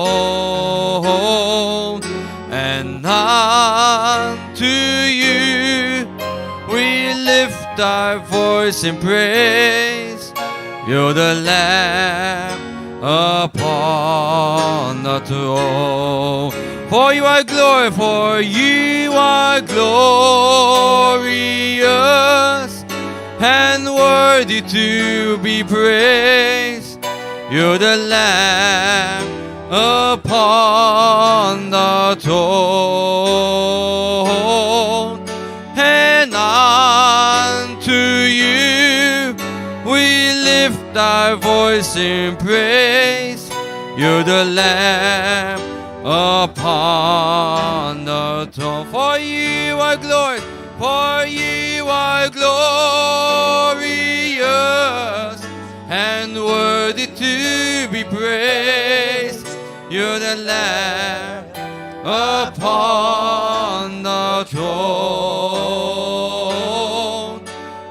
and unto you we lift our voice in praise. You're the Lamb upon the throne. For you are glorious, for you are glorious and worthy to be praised. You're the Lamb upon the throne, and unto you we lift our voice in praise. You're the Lamb upon the throne. For you are glorious, for you are glorious and worthy to be praised. You're the Lamb upon the throne,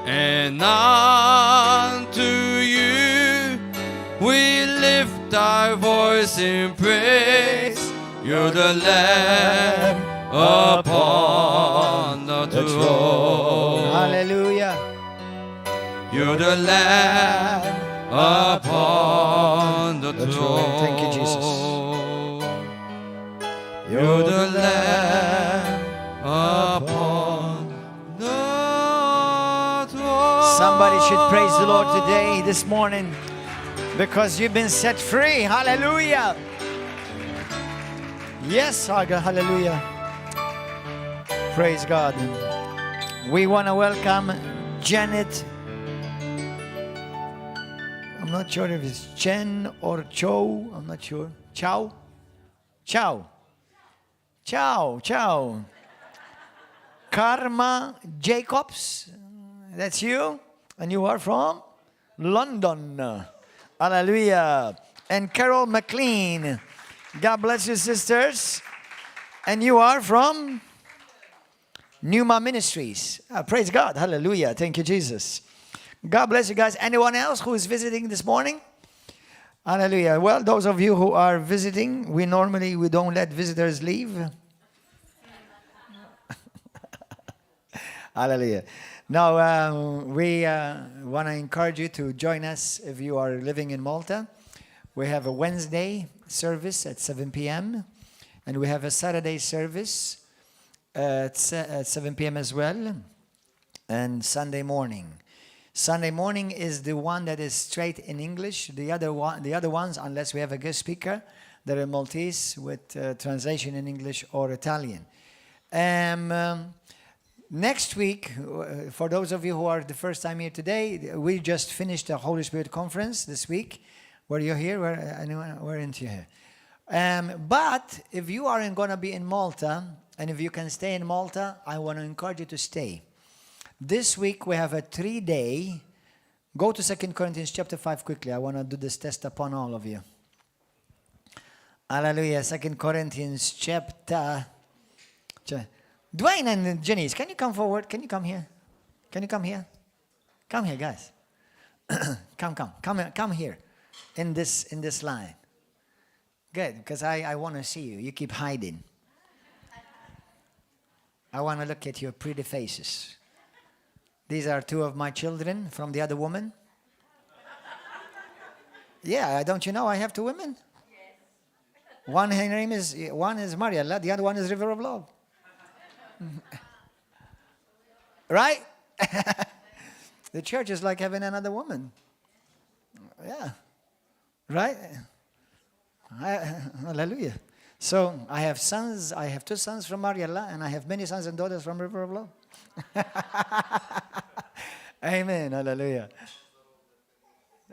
and unto you we lift our voice in praise. You're the Lamb upon the throne. Hallelujah. You're the Lamb upon the throne. Thank you, Jesus. You're the Lamb upon the throne. Somebody should praise the Lord today, this morning, because you've been set free. Hallelujah. Yes, hallelujah. Praise God. We want to welcome Janet. I'm not sure if it's Chen or Cho. I'm not sure. Chow? Chow. Chow. Chow. Karma Jacobs. That's you? And you are from London. Hallelujah. And Carol McLean. God bless you, sisters. And you are from Numa Ministries. Praise God. Hallelujah. Thank you, Jesus. God bless you guys. Anyone else who is visiting this morning? Hallelujah. Well, those of you who are visiting, we don't let visitors leave. Hallelujah. Now, we want to encourage you to join us if you are living in Malta. We have a Wednesday service at 7 p.m. and we have a Saturday service at 7 p.m. as well, and Sunday morning. Sunday morning is the one that is straight in English. The other ones, unless we have a guest speaker, they're in Maltese with translation in English or Italian. Next week, for those of you who are the first time here today, we just finished the Holy Spirit conference this week. Were you here? Weren't you here? But if you aren't going to be in Malta, and if you can stay in Malta, I want to encourage you to stay. This week we have a 3-day. Go to 2 Corinthians chapter 5 quickly. I want to do this test upon all of you. Hallelujah. 2 Corinthians chapter. Dwayne and Janice, can you come forward? Can you come here? Can you come here? Come here, guys. Come here. In this line. Good, because I want to see you. You keep hiding. I want to look at your pretty faces. These are two of my children from the other woman. Yeah, don't you know I have two women? Yes. One is Mariella, the other one is River of Love. Right? The church is like having another woman. Yeah. Right? Hallelujah. So I have sons. I have two sons from Mariella, and I have many sons and daughters from River of Love. Amen. Hallelujah.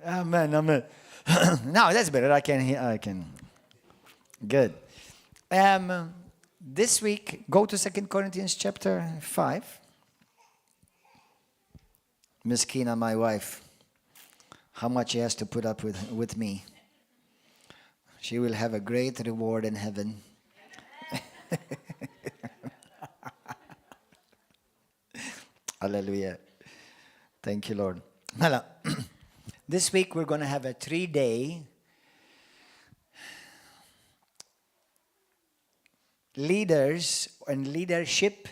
Amen. Amen. Now that's better. I can. Good. This week, go to 2 Corinthians chapter 5. Miskina, my wife, how much she has to put up with me. She will have a great reward in heaven. Hallelujah. Thank you, Lord. This week we're going to have a 3-day leaders and leadership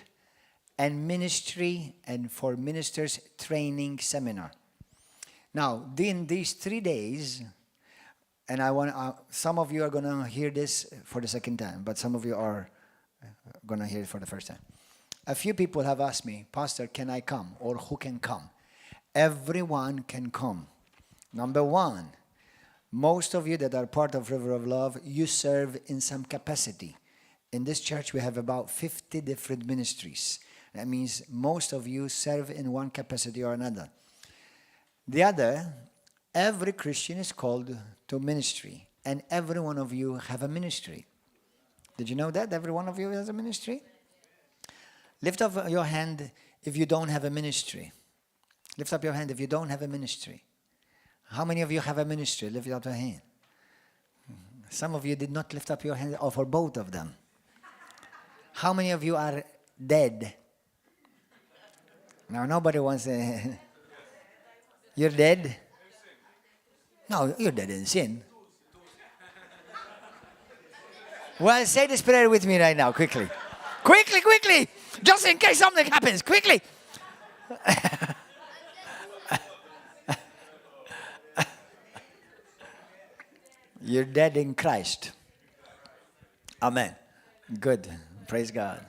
and ministry and for ministers training seminar. Now, in these 3 days, and I want some of you are going to hear this for the second time, but some of you are going to hear it for the first time. A few people have asked me, Pastor, can I come? Or who can come? Everyone can come. Number one, most of you that are part of River of Love, you serve in some capacity. In this church, we have about 50 different ministries. That means most of you serve in one capacity or another. The other, every Christian is called to ministry, and every one of you have a ministry. Did you know that? Every one of you has a ministry? Lift up your hand if you don't have a ministry. Lift up your hand if you don't have a ministry. How many of you have a ministry? Lift up your hand. Some of you did not lift up your hand, or for both of them. How many of you are dead? Now, nobody wants to... You're dead? No, you're dead in sin. Well, say this prayer with me right now, quickly. Quickly, quickly! Just in case something happens, quickly! You're dead in Christ. Amen. Good. Praise God.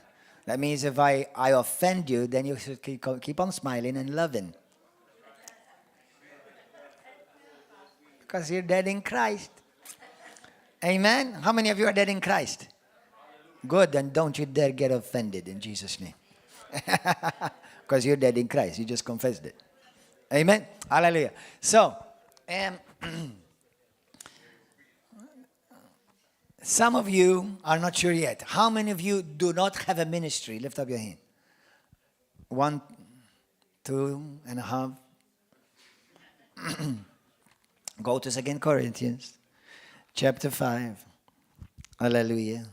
That means if I offend you, then you should keep on smiling and loving. Because you're dead in Christ. Amen? How many of you are dead in Christ? Good, then don't you dare get offended in Jesus' name. Because you're dead in Christ. You just confessed it. Amen? Hallelujah. So, some of you are not sure yet. How many of you do not have a ministry? Lift up your hand. 1, 2.5. Go to 2 Corinthians chapter 5. Hallelujah.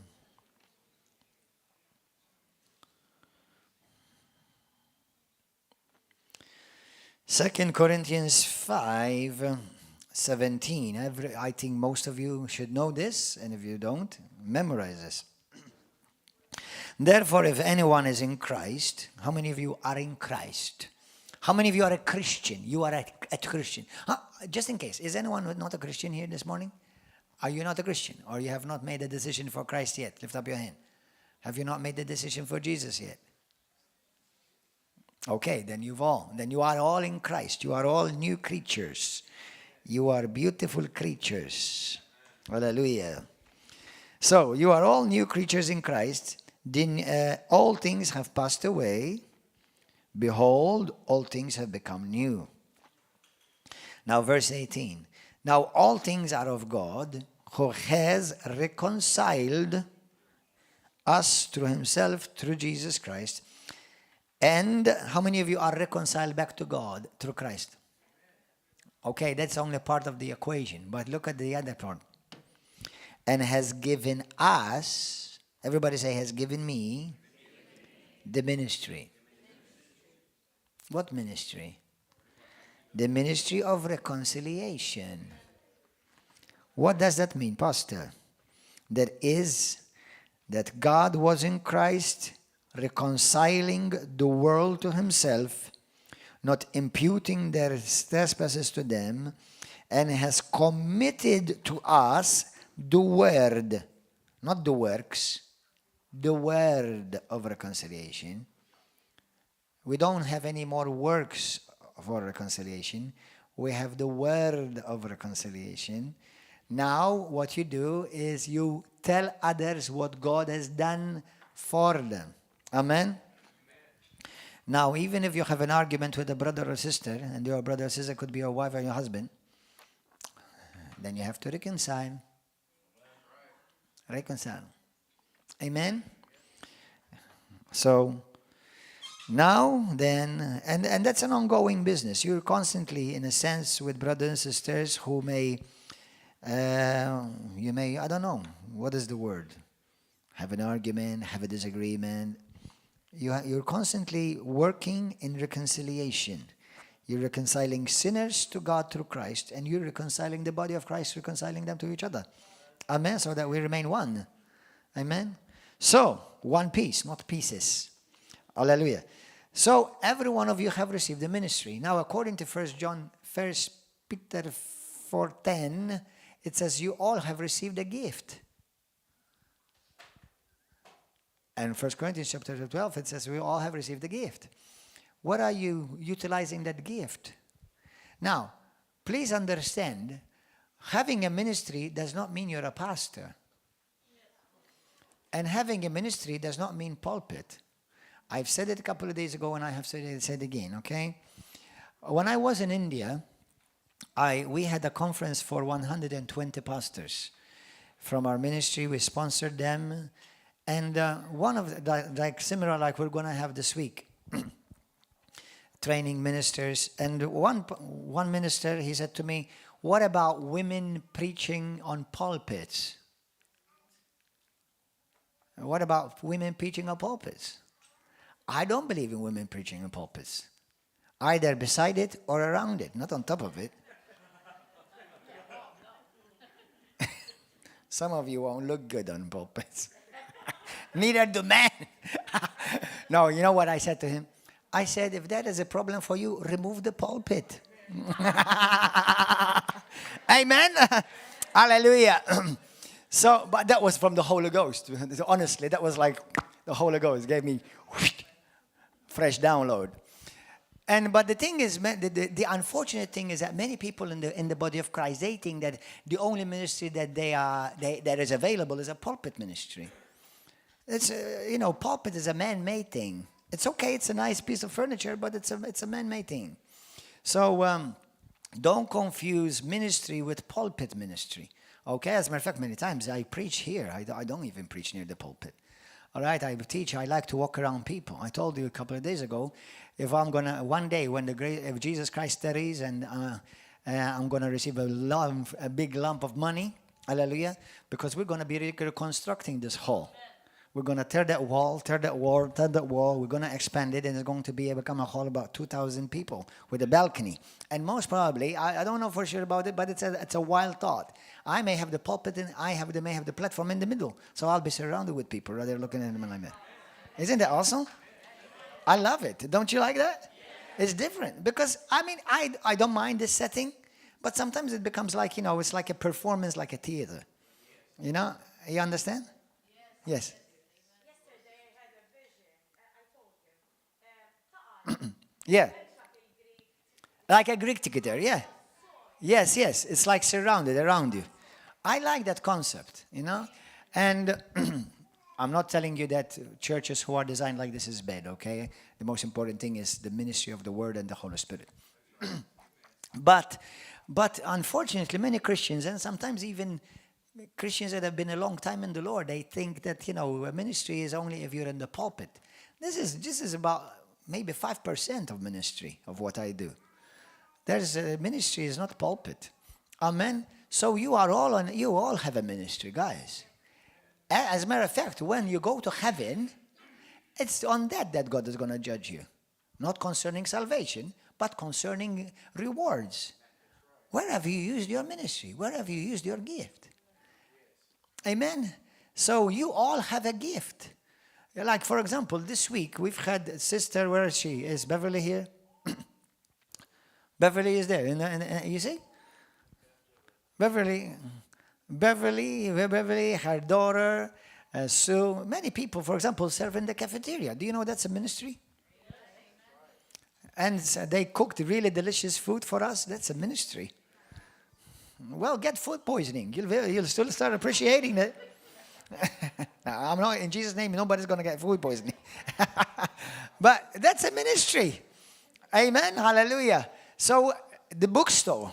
Second Corinthians 5:17. I think most of you should know this, and if you don't, memorize this. Therefore, if anyone is in Christ, how many of you are in Christ? How many of you are a Christian? You are a Christian. Just in case, is anyone not a Christian here this morning? Are you not a Christian? Or you have not made a decision for Christ yet? Lift up your hand. Have you not made the decision for Jesus yet? Okay, then you are all in Christ. You are all new creatures. You are beautiful creatures. Hallelujah. So, you are all new creatures in Christ. Then all things have passed away. Behold, all things have become new. Now, verse 18. Now, all things are of God, who has reconciled us through himself, through Jesus Christ. And how many of you are reconciled back to God through Christ? Okay, that's only part of the equation. But look at the other part. And has given us, everybody say, has given me the ministry. What ministry? The ministry of reconciliation. What does that mean, Pastor? That is, that God was in Christ reconciling the world to himself, not imputing their trespasses to them, and has committed to us the word, not the works, the word of reconciliation. We don't have any more works for reconciliation. We have the word of reconciliation. Now, what you do is you tell others what God has done for them. Amen? Now, even if you have an argument with a brother or sister, and your brother or sister could be your wife or your husband, then you have to reconcile. Reconcile. Amen? So, now then, and that's an ongoing business. You're constantly, in a sense, with brothers and sisters who may, you may, I don't know, what is the word? Have an argument, have a disagreement. You're constantly working in reconciliation. You're reconciling sinners to God through Christ, and you're reconciling the body of Christ, reconciling them to each other. Amen? So that we remain one. Amen? So, one piece, not pieces. Hallelujah. So, every one of you have received a ministry. Now, according to 1 Peter 4:10, it says you all have received a gift. And 1 Corinthians chapter 12, it says we all have received a gift. What are you utilizing that gift? Now, please understand, having a ministry does not mean you're a pastor. And having a ministry does not mean pulpit. I've said it a couple of days ago, and I have said it again, okay? When I was in India, we had a conference for 120 pastors from our ministry. We sponsored them. And one of the, like similar like we're going to have this week, training ministers. And one minister, he said to me, what about women preaching on pulpits? What about women preaching on pulpits? I don't believe in women preaching on pulpits. Either beside it or around it, not on top of it. Some of you won't look good on pulpits. Neither do men. No, you know what I said to him? I said, if that is a problem for you, remove the pulpit. Amen? Hallelujah. So, but that was from the Holy Ghost. Honestly, that was like the Holy Ghost gave me fresh download. But the thing is, the unfortunate thing is that many people in the body of Christ, they think that the only ministry that that is available is a pulpit ministry. It's pulpit is a man-made thing. It's okay, it's a nice piece of furniture, but it's a man-made thing. So don't confuse ministry with pulpit ministry. Okay, as a matter of fact, many times I preach here. I don't even preach near the pulpit. All right, I teach. I like to walk around people. I told you a couple of days ago, if I'm gonna one day when if Jesus Christ tarries and I'm gonna receive a big lump of money, hallelujah, because we're gonna be reconstructing this hall. We're going to tear that wall. We're going to expand it, and it's going to become a hall about 2,000 people with a balcony. And most probably, I don't know for sure about it, but it's a wild thought. I may have the pulpit, and they may have the platform in the middle. So I'll be surrounded with people rather looking at them like that. Isn't that awesome? I love it. Don't you like that? It's different. Because, I don't mind this setting, but sometimes it becomes like, it's like a performance, like a theater. You understand? Yes. Yeah. Like a Greek theater, yeah. Yes. It's like surrounded around you. I like that concept, And I'm not telling you that churches who are designed like this is bad, okay? The most important thing is the ministry of the Word and the Holy Spirit. But unfortunately, many Christians, and sometimes even Christians that have been a long time in the Lord, they think that, a ministry is only if you're in the pulpit. This is about maybe 5% of ministry of what I do. Ministry is not pulpit. Amen. So you all have a ministry, guys. As a matter of fact, when you go to heaven, it's on that God is going to judge you. Not concerning salvation, but concerning rewards. Where have you used your ministry? Where have you used your gift? Amen. So you all have a gift. Like, for example, this week we've had a sister, where is she? Is Beverly here? Beverly is there. You see? Beverly, her daughter, Sue. Many people, for example, serve in the cafeteria. Do you know that's a ministry? And they cooked really delicious food for us. That's a ministry. Well, get food poisoning. You'll still start appreciating it. Now, I'm not, in Jesus' name, nobody's going to get food poisoning. But that's a ministry. Amen. Hallelujah. So the bookstore,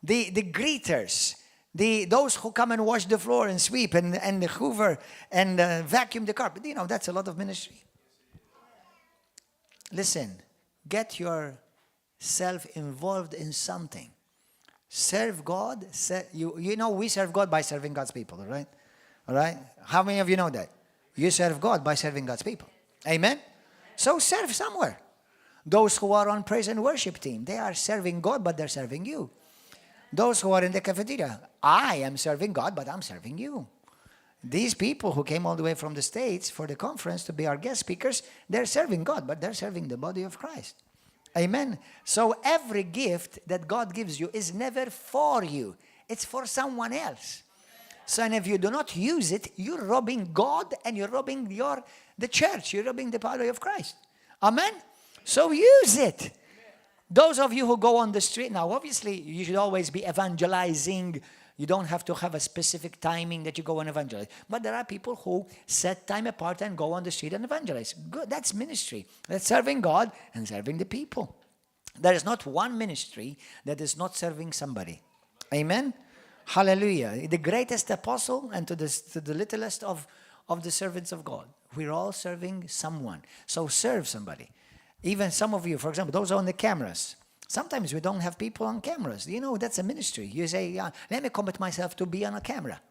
the greeters, those who come and wash the floor and sweep and the hoover and vacuum the carpet, that's a lot of ministry. Listen, get yourself involved in something. Serve God. We serve God by serving God's people, all right? All right? How many of you know that? You serve God by serving God's people. Amen? So serve somewhere. Those who are on praise and worship team, they are serving God, but they're serving you. Those who are in the cafeteria, I am serving God, but I'm serving you. These people who came all the way from the States for the conference to be our guest speakers, they're serving God, but they're serving the body of Christ. Amen. So every gift that God gives you is never for you. It's for someone else. So and if you do not use it, you're robbing God and you're robbing the church. You're robbing the body of Christ. Amen. So use it. Those of you who go on the street, now obviously you should always be evangelizing. You don't have to have a specific timing that you go and evangelize. But there are people who set time apart and go on the street and evangelize. Good, that's ministry. That's serving God and serving the people. There is not one ministry that is not serving somebody. Amen? Hallelujah. The greatest apostle and to the littlest of the servants of God. We're all serving someone. So serve somebody. Even some of you, for example, those on the cameras. Sometimes we don't have people on cameras. That's a ministry. You say, let me commit myself to be on a camera.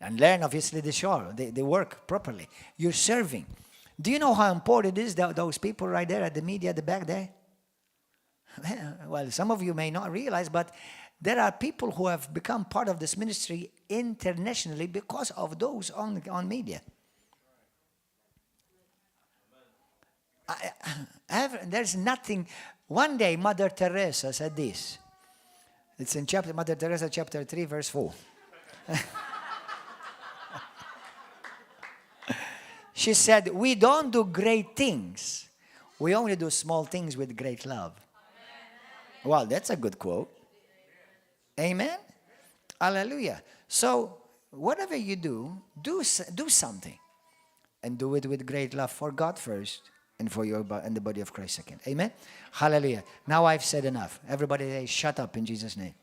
And learn, obviously, the work properly. You're serving. Do you know how important it is, those people right there at the media at the back there? Well, some of you may not realize, but there are people who have become part of this ministry internationally because of those on media. There's nothing. One day, Mother Teresa said this. It's in Mother Teresa chapter 3, verse 4. She said, we don't do great things. We only do small things with great love. Well, that's a good quote. Amen? Hallelujah. So, whatever you do something. And do it with great love for God first. And for and the body of Christ second. Amen? Hallelujah. Now I've said enough. Everybody say, shut up in Jesus' name.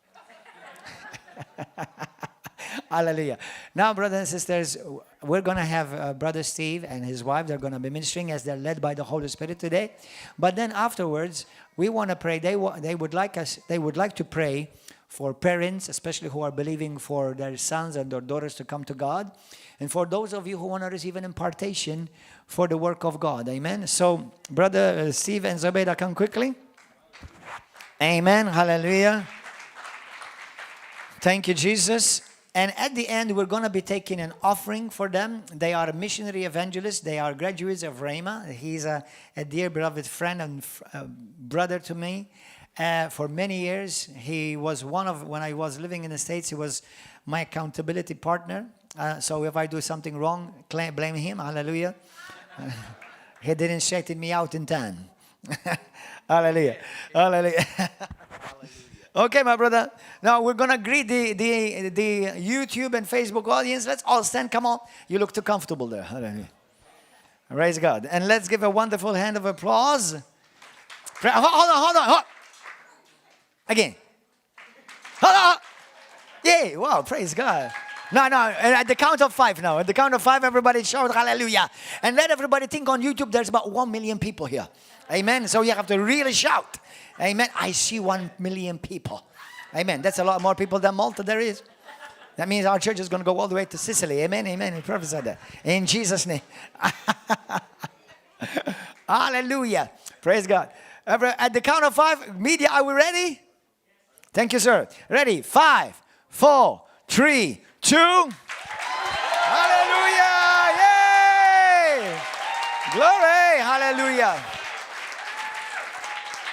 Hallelujah. Now, brothers and sisters, we're going to have Brother Steve and his wife. They're going to be ministering as they're led by the Holy Spirit today. But then afterwards, we want to pray. They would like to pray for parents, especially who are believing for their sons and their daughters to come to God. And for those of you who want to receive an impartation for the work of God. Amen. So, Brother Steve and Zubaydah, come quickly. Amen. Hallelujah. Thank you, Jesus. And at the end, we're going to be taking an offering for them. They are missionary evangelists. They are graduates of Rhema. He's a dear beloved friend and brother to me. For many years, he was when I was living in the States, he was my accountability partner. So if I do something wrong, blame him. Hallelujah. He didn't straighten me out in time. Hallelujah. Hallelujah. Okay, my brother. Now we're going to greet the YouTube and Facebook audience. Let's all stand. Come on. You look too comfortable there. Hallelujah. Praise God. And let's give a wonderful hand of applause. Hold on. Again. Hold on. Yay. Wow. Praise God. No. At the count of 5 now. At the count of 5, everybody shout hallelujah. And let everybody think on YouTube there's about 1 million people here. Amen. So you have to really shout. Amen. I see 1 million people. Amen. That's a lot more people than Malta there is. That means our church is going to go all the way to Sicily. Amen. Amen. We prophesy that. In Jesus' name. Hallelujah. Praise God. At the count of 5, media, are we ready? Thank you, sir. Ready? 5, 4, 3, 2. Hallelujah. Yay. Glory. Hallelujah.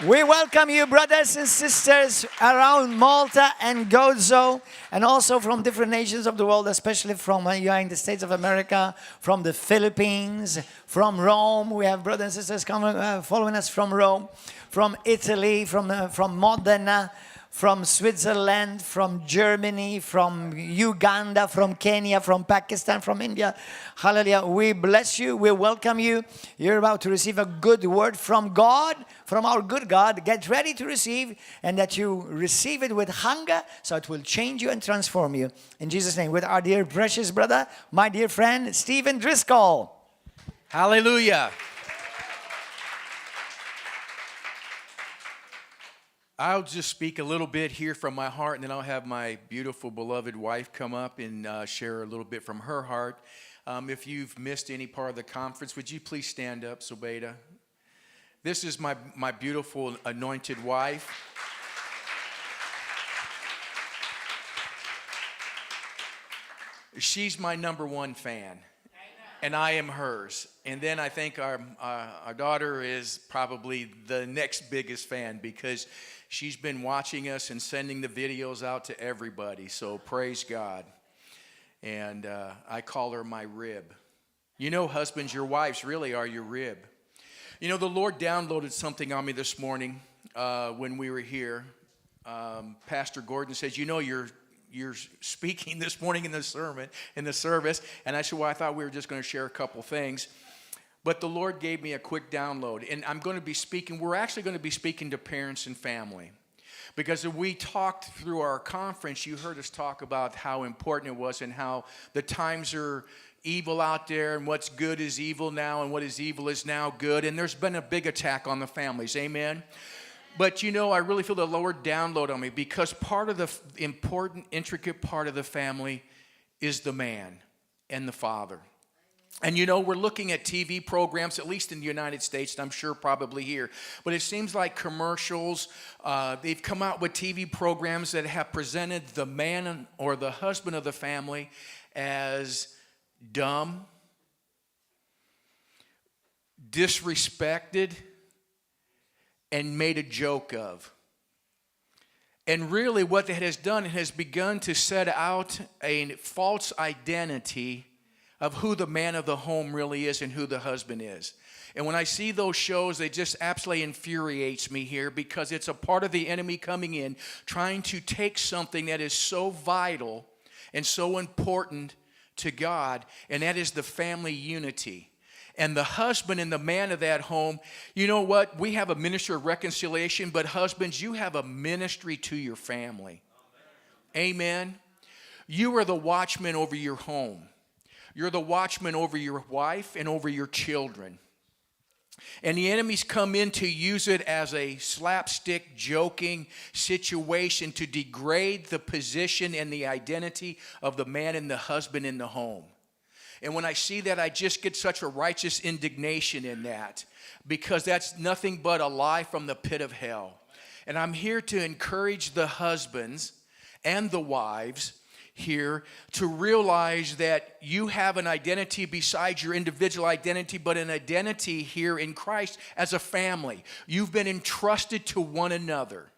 We welcome you, brothers and sisters, around Malta and Gozo, and also from different nations of the world, especially from United States of America, from the Philippines, from Rome. We have brothers and sisters coming, following us from Rome, from Italy, from Modena, from Switzerland, from Germany, from Uganda, from Kenya, from Pakistan, from India. Hallelujah. We bless you. We welcome you. You're about to receive a good word from God, from our good God. Get ready to receive, and that you receive it with hunger, so it will change you and transform you. In Jesus' name, with our dear precious brother, my dear friend, Stephen Driscoll. Hallelujah. I'll just speak a little bit here from my heart, and then I'll have my beautiful, beloved wife come up and share a little bit from her heart. If you've missed any part of the conference, would you please stand up, Zobeda? This is my beautiful, anointed wife. She's my #1 fan, and I am hers. And then I think our daughter is probably the next biggest fan, because she's been watching us and sending the videos out to everybody. So praise God. And I call her my rib. You know, husbands, your wives really are your rib. You know, the Lord downloaded something on me this morning when we were here. Pastor Gordon says, you know, you're speaking this morning in the service. And I said, well, I thought we were just going to share a couple things. But the Lord gave me a quick download. And we're actually going to be speaking to parents and family. Because as we talked through our conference, you heard us talk about how important it was and how the times are evil out there, and what's good is evil now, and what is evil is now good. And there's been a big attack on the families. Amen? But, you know, I really feel the Lord download on me, because part of the important, intricate part of the family is the man and the father. And, you know, we're looking at TV programs, at least in the United States, and I'm sure probably here. But it seems like commercials, they've come out with TV programs that have presented the man or the husband of the family as dumb, disrespected, and made a joke of. And really what that has done, it has begun to set out a false identity of who the man of the home really is and who the husband is. And when I see those shows, it just absolutely infuriates me here, because it's a part of the enemy coming in, trying to take something that is so vital and so important to God, and that is the family unity. And the husband and the man of that home, you know what? We have a ministry of reconciliation, but husbands, you have a ministry to your family. Amen. You are the watchman over your home. You're the watchman over your wife and over your children. And the enemies come in to use it as a slapstick, joking situation to degrade the position and the identity of the man and the husband in the home. And when I see that, I just get such a righteous indignation in that, because that's nothing but a lie from the pit of hell. And I'm here to encourage the husbands and the wives here to realize that you have an identity besides your individual identity, but an identity here in Christ as a family. You've been entrusted to one another.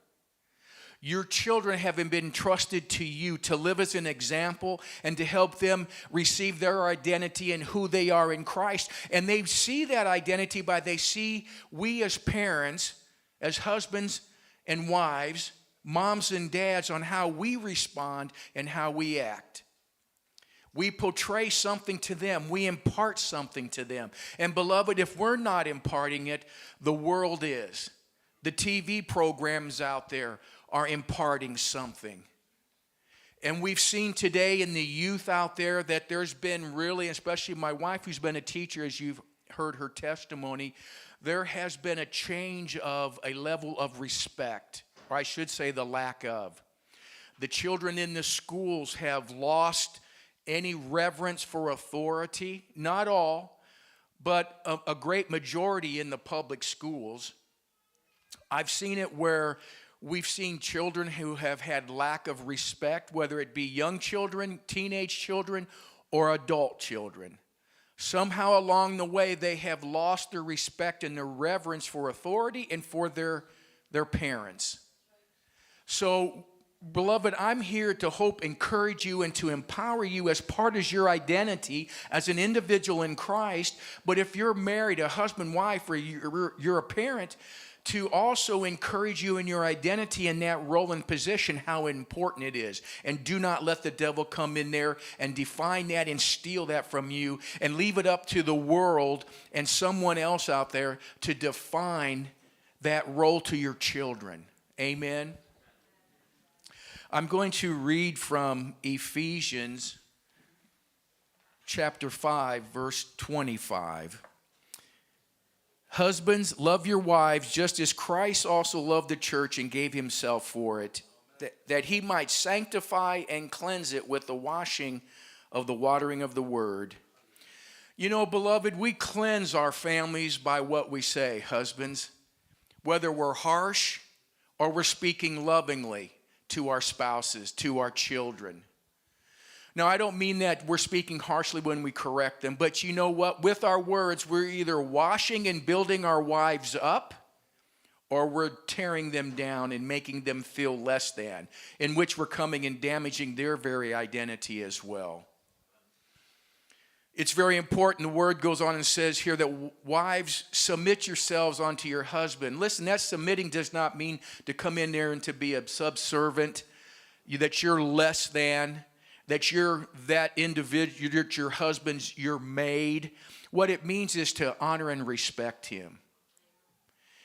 Your children have been entrusted to you to live as an example and to help them receive their identity and who they are in Christ. And they see that identity they see we as parents, as husbands and wives, moms and dads, on how we respond and how we act. We portray something to them. We impart something to them. And beloved, if we're not imparting it, the world is. The TV programs out there are imparting something. And we've seen today in the youth out there that there's been really, especially my wife who's been a teacher, as you've heard her testimony, there has been a change of a level of respect, or I should say the lack of. The children in the schools have lost any reverence for authority. Not all, but a great majority in the public schools. I've seen it where we've seen children who have had lack of respect, whether it be young children, teenage children, or adult children. Somehow along the way, they have lost their respect and their reverence for authority and for their parents. So, beloved, I'm here to encourage you and to empower you as part of your identity as an individual in Christ. But if you're married, a husband, wife, or you're a parent, to also encourage you in your identity in that role and position, how important it is. And do not let the devil come in there and define that and steal that from you and leave it up to the world and someone else out there to define that role to your children. Amen. I'm going to read from Ephesians chapter 5, verse 25. Husbands, love your wives just as Christ also loved the church and gave himself for it, that he might sanctify and cleanse it with the washing of the watering of the word. You know, beloved, we cleanse our families by what we say, husbands, whether we're harsh or we're speaking lovingly to our spouses, to our children. Now, I don't mean that we're speaking harshly when we correct them, but you know what? With our words, we're either washing and building our wives up, or we're tearing them down and making them feel less than, in which we're coming and damaging their very identity as well. It's very important. The word goes on and says here that wives, submit yourselves unto your husband. Listen, that submitting does not mean to come in there and to be a subservient, that you're less than, that you're that individual, that your husband's your maid. What it means is to honor and respect him.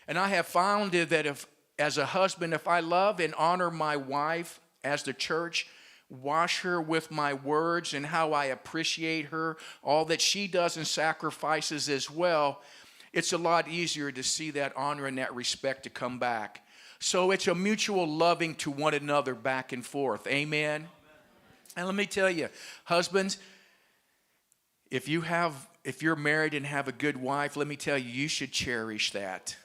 And I have found that if, as a husband, if I love and honor my wife as the church, wash her with my words and how I appreciate her, all that she does and sacrifices as well, it's a lot easier to see that honor and that respect to come back. So it's a mutual loving to one another back and forth. Amen. And let me tell you, husbands, if you're married and have a good wife, let me tell you, you should cherish that.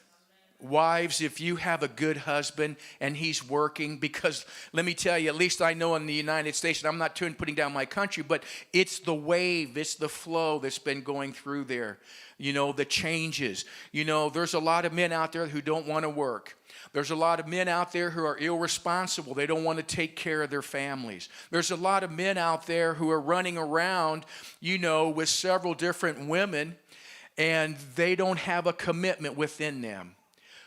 Wives, if you have a good husband and he's working, because let me tell you, at least I know in the United States, and I'm not putting down my country, but it's the wave, it's the flow that's been going through there. You know, the changes. You know, there's a lot of men out there who don't want to work. There's a lot of men out there who are irresponsible. They don't want to take care of their families. There's a lot of men out there who are running around, you know, with several different women, and they don't have a commitment within them.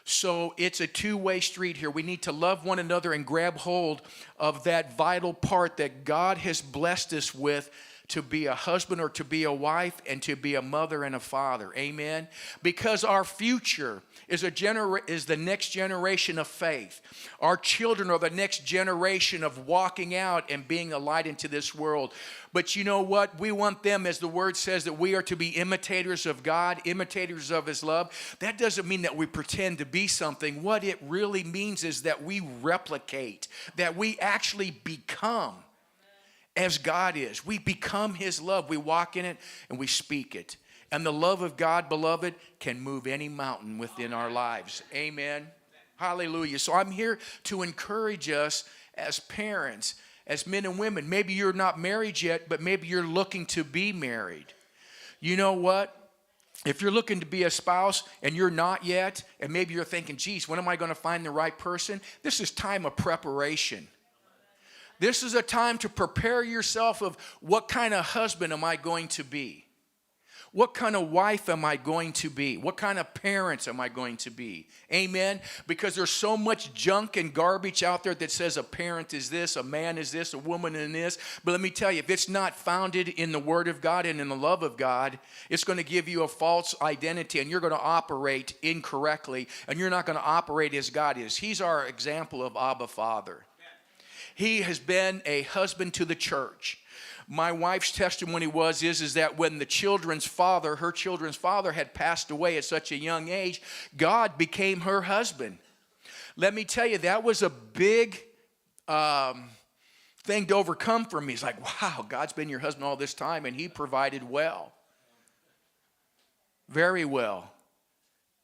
So it's a two-way street here. We need to love one another and grab hold of that vital part that God has blessed us with, to be a husband or to be a wife and to be a mother and a father. Amen. Because our future is the next generation of faith. Our children are the next generation of walking out and being a light into this world. But you know what? We want them, as the word says, that we are to be imitators of God, imitators of his love. That doesn't mean that we pretend to be something. What it really means is that we replicate, that we actually become as God is. We become his love. We walk in it and we speak it. And the love of God, beloved, can move any mountain within our lives. Amen. Hallelujah. So I'm here to encourage us as parents, as men and women. Maybe you're not married yet, but maybe you're looking to be married. You know what? If you're looking to be a spouse and you're not yet, and maybe you're thinking, geez, when am I going to find the right person? This is time of preparation. This is a time to prepare yourself of what kind of husband am I going to be? What kind of wife am I going to be? What kind of parents am I going to be? Amen? Because there's so much junk and garbage out there that says a parent is this, a man is this, a woman is this. But let me tell you, if it's not founded in the Word of God and in the love of God, it's going to give you a false identity, and you're going to operate incorrectly, and you're not going to operate as God is. He's our example of Abba Father. He has been a husband to the church. My wife's testimony is that when her children's father had passed away at such a young age, God became her husband. Let me tell you, that was a big thing to overcome for me. It's like, wow, God's been your husband all this time, and he provided well. Very well.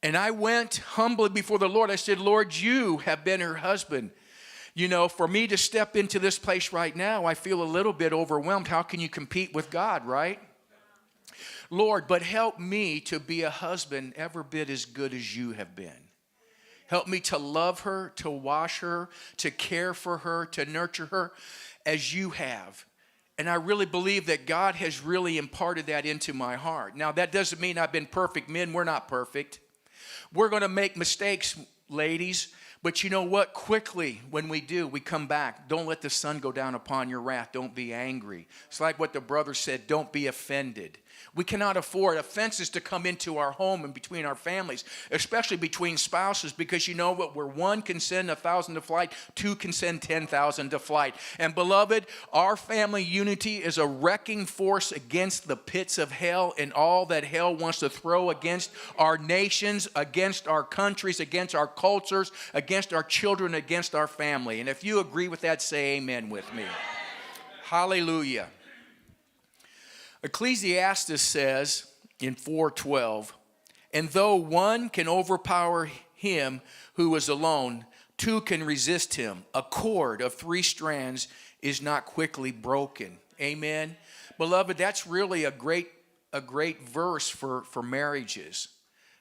And I went humbly before the Lord. I said, Lord, you have been her husband. You know, for me to step into this place right now, I feel a little bit overwhelmed. How can you compete with God, right? Lord, but help me to be a husband every bit as good as you have been. Help me to love her, to wash her, to care for her, to nurture her as you have. And I really believe that God has really imparted that into my heart. Now, that doesn't mean I've been perfect. Men, we're not perfect. We're going to make mistakes ladies. But you know what? Quickly, when we do, we come back. Don't let the sun go down upon your wrath. Don't be angry. It's like what the brother said, don't be offended. We cannot afford offenses to come into our home and between our families, especially between spouses, because you know what? Where one can send 1,000 to flight, two can send 10,000 to flight. And beloved, our family unity is a wrecking force against the pits of hell and all that hell wants to throw against our nations, against our countries, against our cultures, against our children, against our family. And if you agree with that, say amen with me. Hallelujah. Ecclesiastes says in 4:12, and though one can overpower him who is alone, two can resist him. A cord of 3 strands is not quickly broken. Amen. Beloved, that's really a great verse for marriages.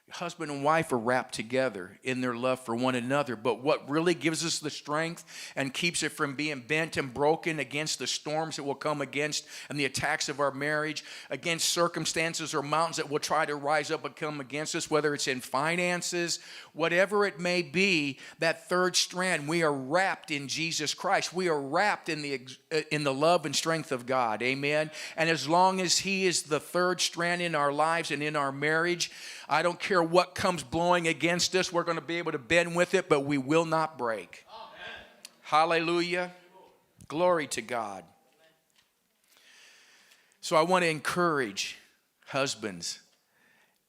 Husband and wife are wrapped together in their love for one another. But what really gives us the strength and keeps it from being bent and broken against the storms that will come against and the attacks of our marriage, against circumstances or mountains that will try to rise up and come against us, whether it's in finances, whatever it may be, that third strand, we are wrapped in Jesus Christ. We are wrapped in the love and strength of God. Amen. And as long as He is the third strand in our lives and in our marriage, I don't care what comes blowing against us. We're going to be able to bend with it, but we will not break. Amen. Hallelujah. Glory to God. So I want to encourage husbands.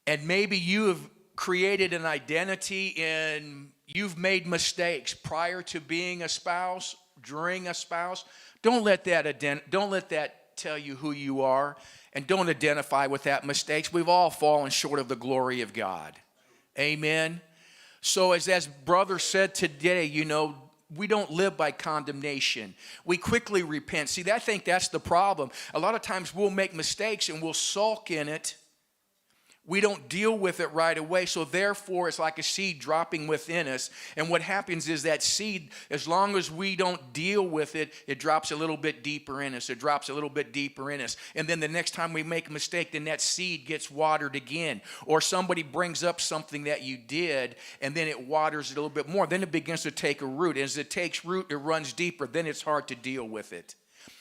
And maybe you have created an identity and you've made mistakes prior to being a spouse, during a spouse. Don't let that tell you who you are. And don't identify with that mistakes. We've all fallen short of the glory of God. Amen. So as brother said today, you know, we don't live by condemnation. We quickly repent. See, I think that's the problem. A lot of times we'll make mistakes and we'll sulk in it. We don't deal with it right away. So therefore, it's like a seed dropping within us. And what happens is that seed, as long as we don't deal with it, it drops a little bit deeper in us. It drops a little bit deeper in us. And then the next time we make a mistake, then that seed gets watered again. Or somebody brings up something that you did, and then it waters it a little bit more. Then it begins to take a root. As it takes root, it runs deeper. Then it's hard to deal with it.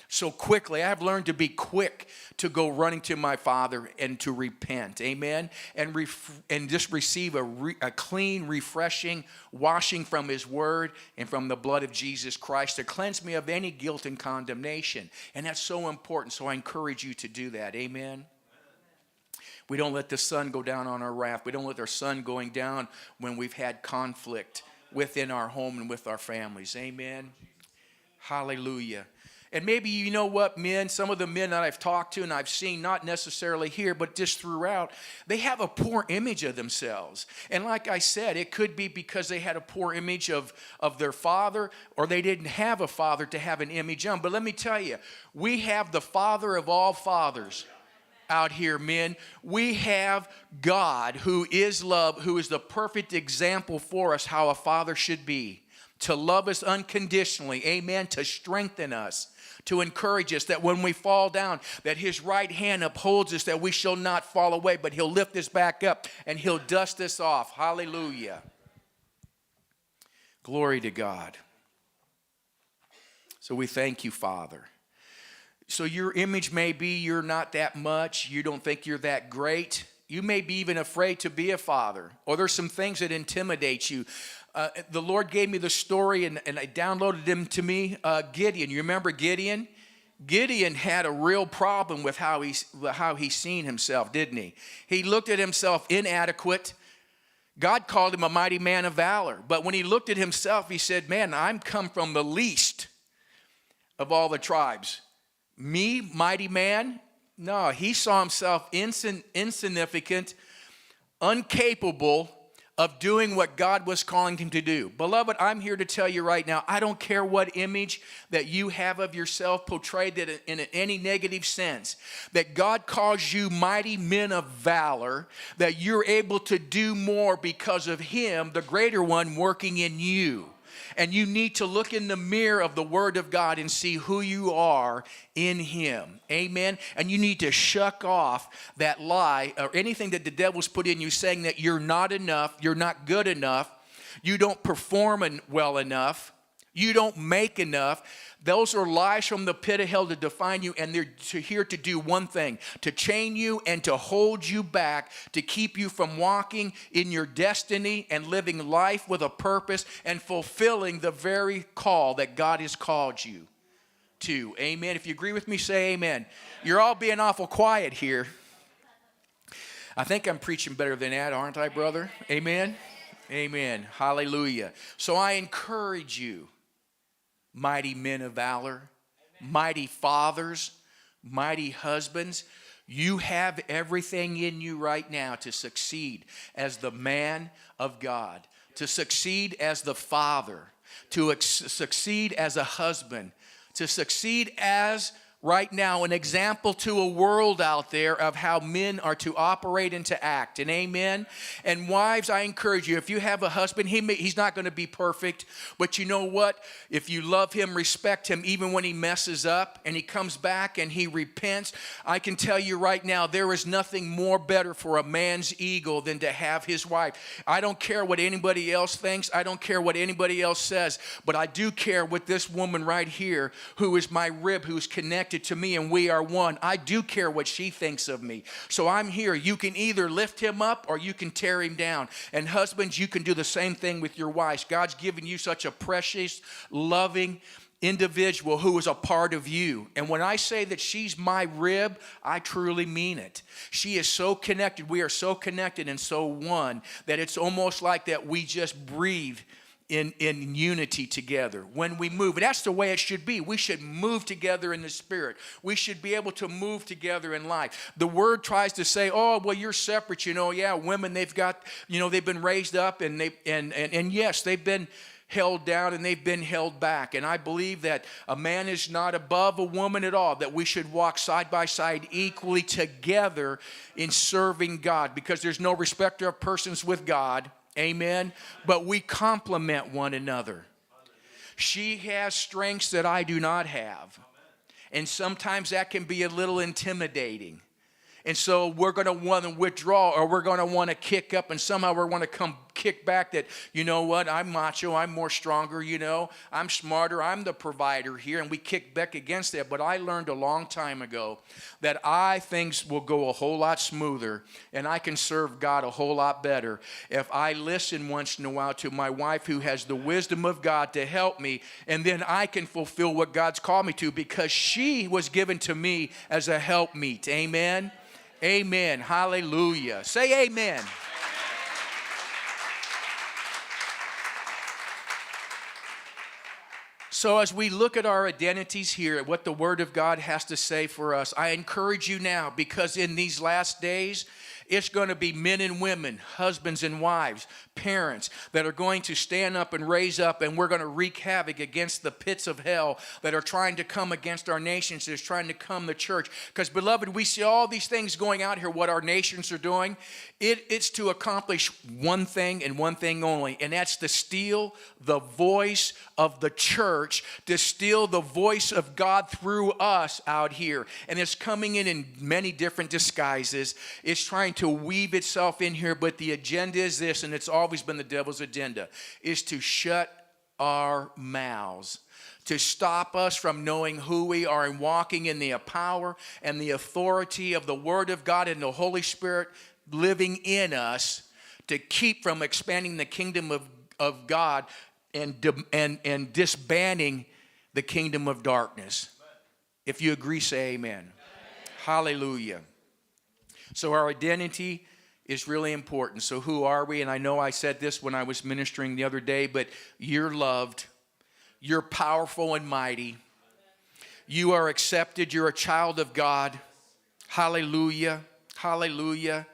So quickly, I've learned to be quick to go running to my Father and to repent, amen, and just receive a clean, refreshing washing from His Word and from the blood of Jesus Christ to cleanse me of any guilt and condemnation. And that's so important, so I encourage you to do that, amen. We don't let the sun go down on our wrath. We don't let our sun going down when we've had conflict within our home and with our families, amen. Hallelujah. And maybe you know what, men, some of the men that I've talked to and I've seen, not necessarily here, but just throughout, they have a poor image of themselves. And like I said, it could be because they had a poor image of their father, or they didn't have a father to have an image on. But let me tell you, we have the Father of all fathers out here, men. We have God, who is love, who is the perfect example for us how a father should be. To love us unconditionally, amen, to strengthen us, to encourage us that when we fall down, that His right hand upholds us, that we shall not fall away, but He'll lift us back up and He'll dust us off. Hallelujah. Glory to God. So we thank you, Father. So your image may be you're not that much, you don't think you're that great. You may be even afraid to be a father, or there's some things that intimidate you. The Lord gave me the story, and I downloaded them to me. Gideon, you remember Gideon? Gideon had a real problem with how he seen himself, didn't he? He looked at himself inadequate. God called him a mighty man of valor. But when he looked at himself, he said, man, I'm come from the least of all the tribes. Me, mighty man? No, he saw himself insignificant, incapable of doing what God was calling him to do. Beloved, I'm here to tell you right now, I don't care what image that you have of yourself portrayed in any negative sense, that God calls you mighty men of valor, that you're able to do more because of Him, the greater one, working in you. And you need to look in the mirror of the Word of God and see who you are in Him. Amen? And you need to shuck off that lie or anything that the devil's put in you saying that you're not enough, you're not good enough, You don't perform well enough. You don't make enough. Those are lies from the pit of hell to define you, and they're here to do one thing, to chain you and to hold you back, to keep you from walking in your destiny and living life with a purpose and fulfilling the very call that God has called you to. Amen. If you agree with me, say amen. You're all being awful quiet here. I think I'm preaching better than that, aren't I, brother? Amen. Amen. Hallelujah. So I encourage you, mighty men of valor, mighty fathers, mighty husbands, you have everything in you right now to succeed as the man of God, to succeed as the father, to succeed as a husband, to succeed as right now an example to a world out there of how men are to operate and to act. And amen. And wives, I encourage you, if you have a husband, he's not going to be perfect, but you know what? If you love him, respect him, even when he messes up and he comes back and he repents, I can tell you right now, there is nothing more better for a man's ego than to have his wife. I don't care what anybody else thinks. I don't care what anybody else says, but I do care what this woman right here, who is my rib, who's connected to me and we are one. I do care what she thinks of me. So I'm here. You can either lift him up or you can tear him down. And husbands, you can do the same thing with your wives. God's given you such a precious, loving individual who is a part of you. And when I say that she's my rib, I truly mean it. She is so connected. We are so connected and so one that it's almost like that we just breathe in unity together when we move. And that's the way it should be. We should move together in the Spirit. We should be able to move together in life. The word tries to say, oh, well, you're separate. Yeah, women, they've got, they've been raised up and yes, they've been held down and they've been held back. And I believe that a man is not above a woman at all, that we should walk side by side equally together in serving God, because there's no respecter of persons with God. Amen. But we complement one another. She has strengths that I do not have. And sometimes that can be a little intimidating. And so we're going to want to withdraw, or we're going to want to kick up, and somehow we're going to come kick back that, you know what, I'm macho, I'm more stronger, I'm smarter, I'm the provider here, and we kick back against that. But I learned a long time ago that things will go a whole lot smoother, and I can serve God a whole lot better if I listen once in a while to my wife, who has the wisdom of God to help me, and then I can fulfill what God's called me to, because she was given to me as a helpmeet. Amen. Amen. Hallelujah. Say amen. So as we look at our identities here, at what the Word of God has to say for us, I encourage you now, because in these last days, it's going to be men and women, husbands and wives, parents that are going to stand up and raise up, and we're going to wreak havoc against the pits of hell that are trying to come against our nations, that's trying to come the church. Because, beloved, we see all these things going out here, what our nations are doing. It's to accomplish one thing and one thing only, and that's to steal the voice of the church, to steal the voice of God through us out here. And it's coming in many different disguises. It's trying to weave itself in here, but the agenda is this, and it's always been the devil's agenda, is to shut our mouths, to stop us from knowing who we are and walking in the power and the authority of the Word of God and the Holy Spirit living in us, to keep from expanding the kingdom of God and disbanding the kingdom of darkness. If you agree, say amen. Hallelujah. So our identity is really important. So who are we? And I know I said this when I was ministering the other day, but you're loved. You're powerful and mighty. You are accepted. You're a child of God. Hallelujah. Hallelujah.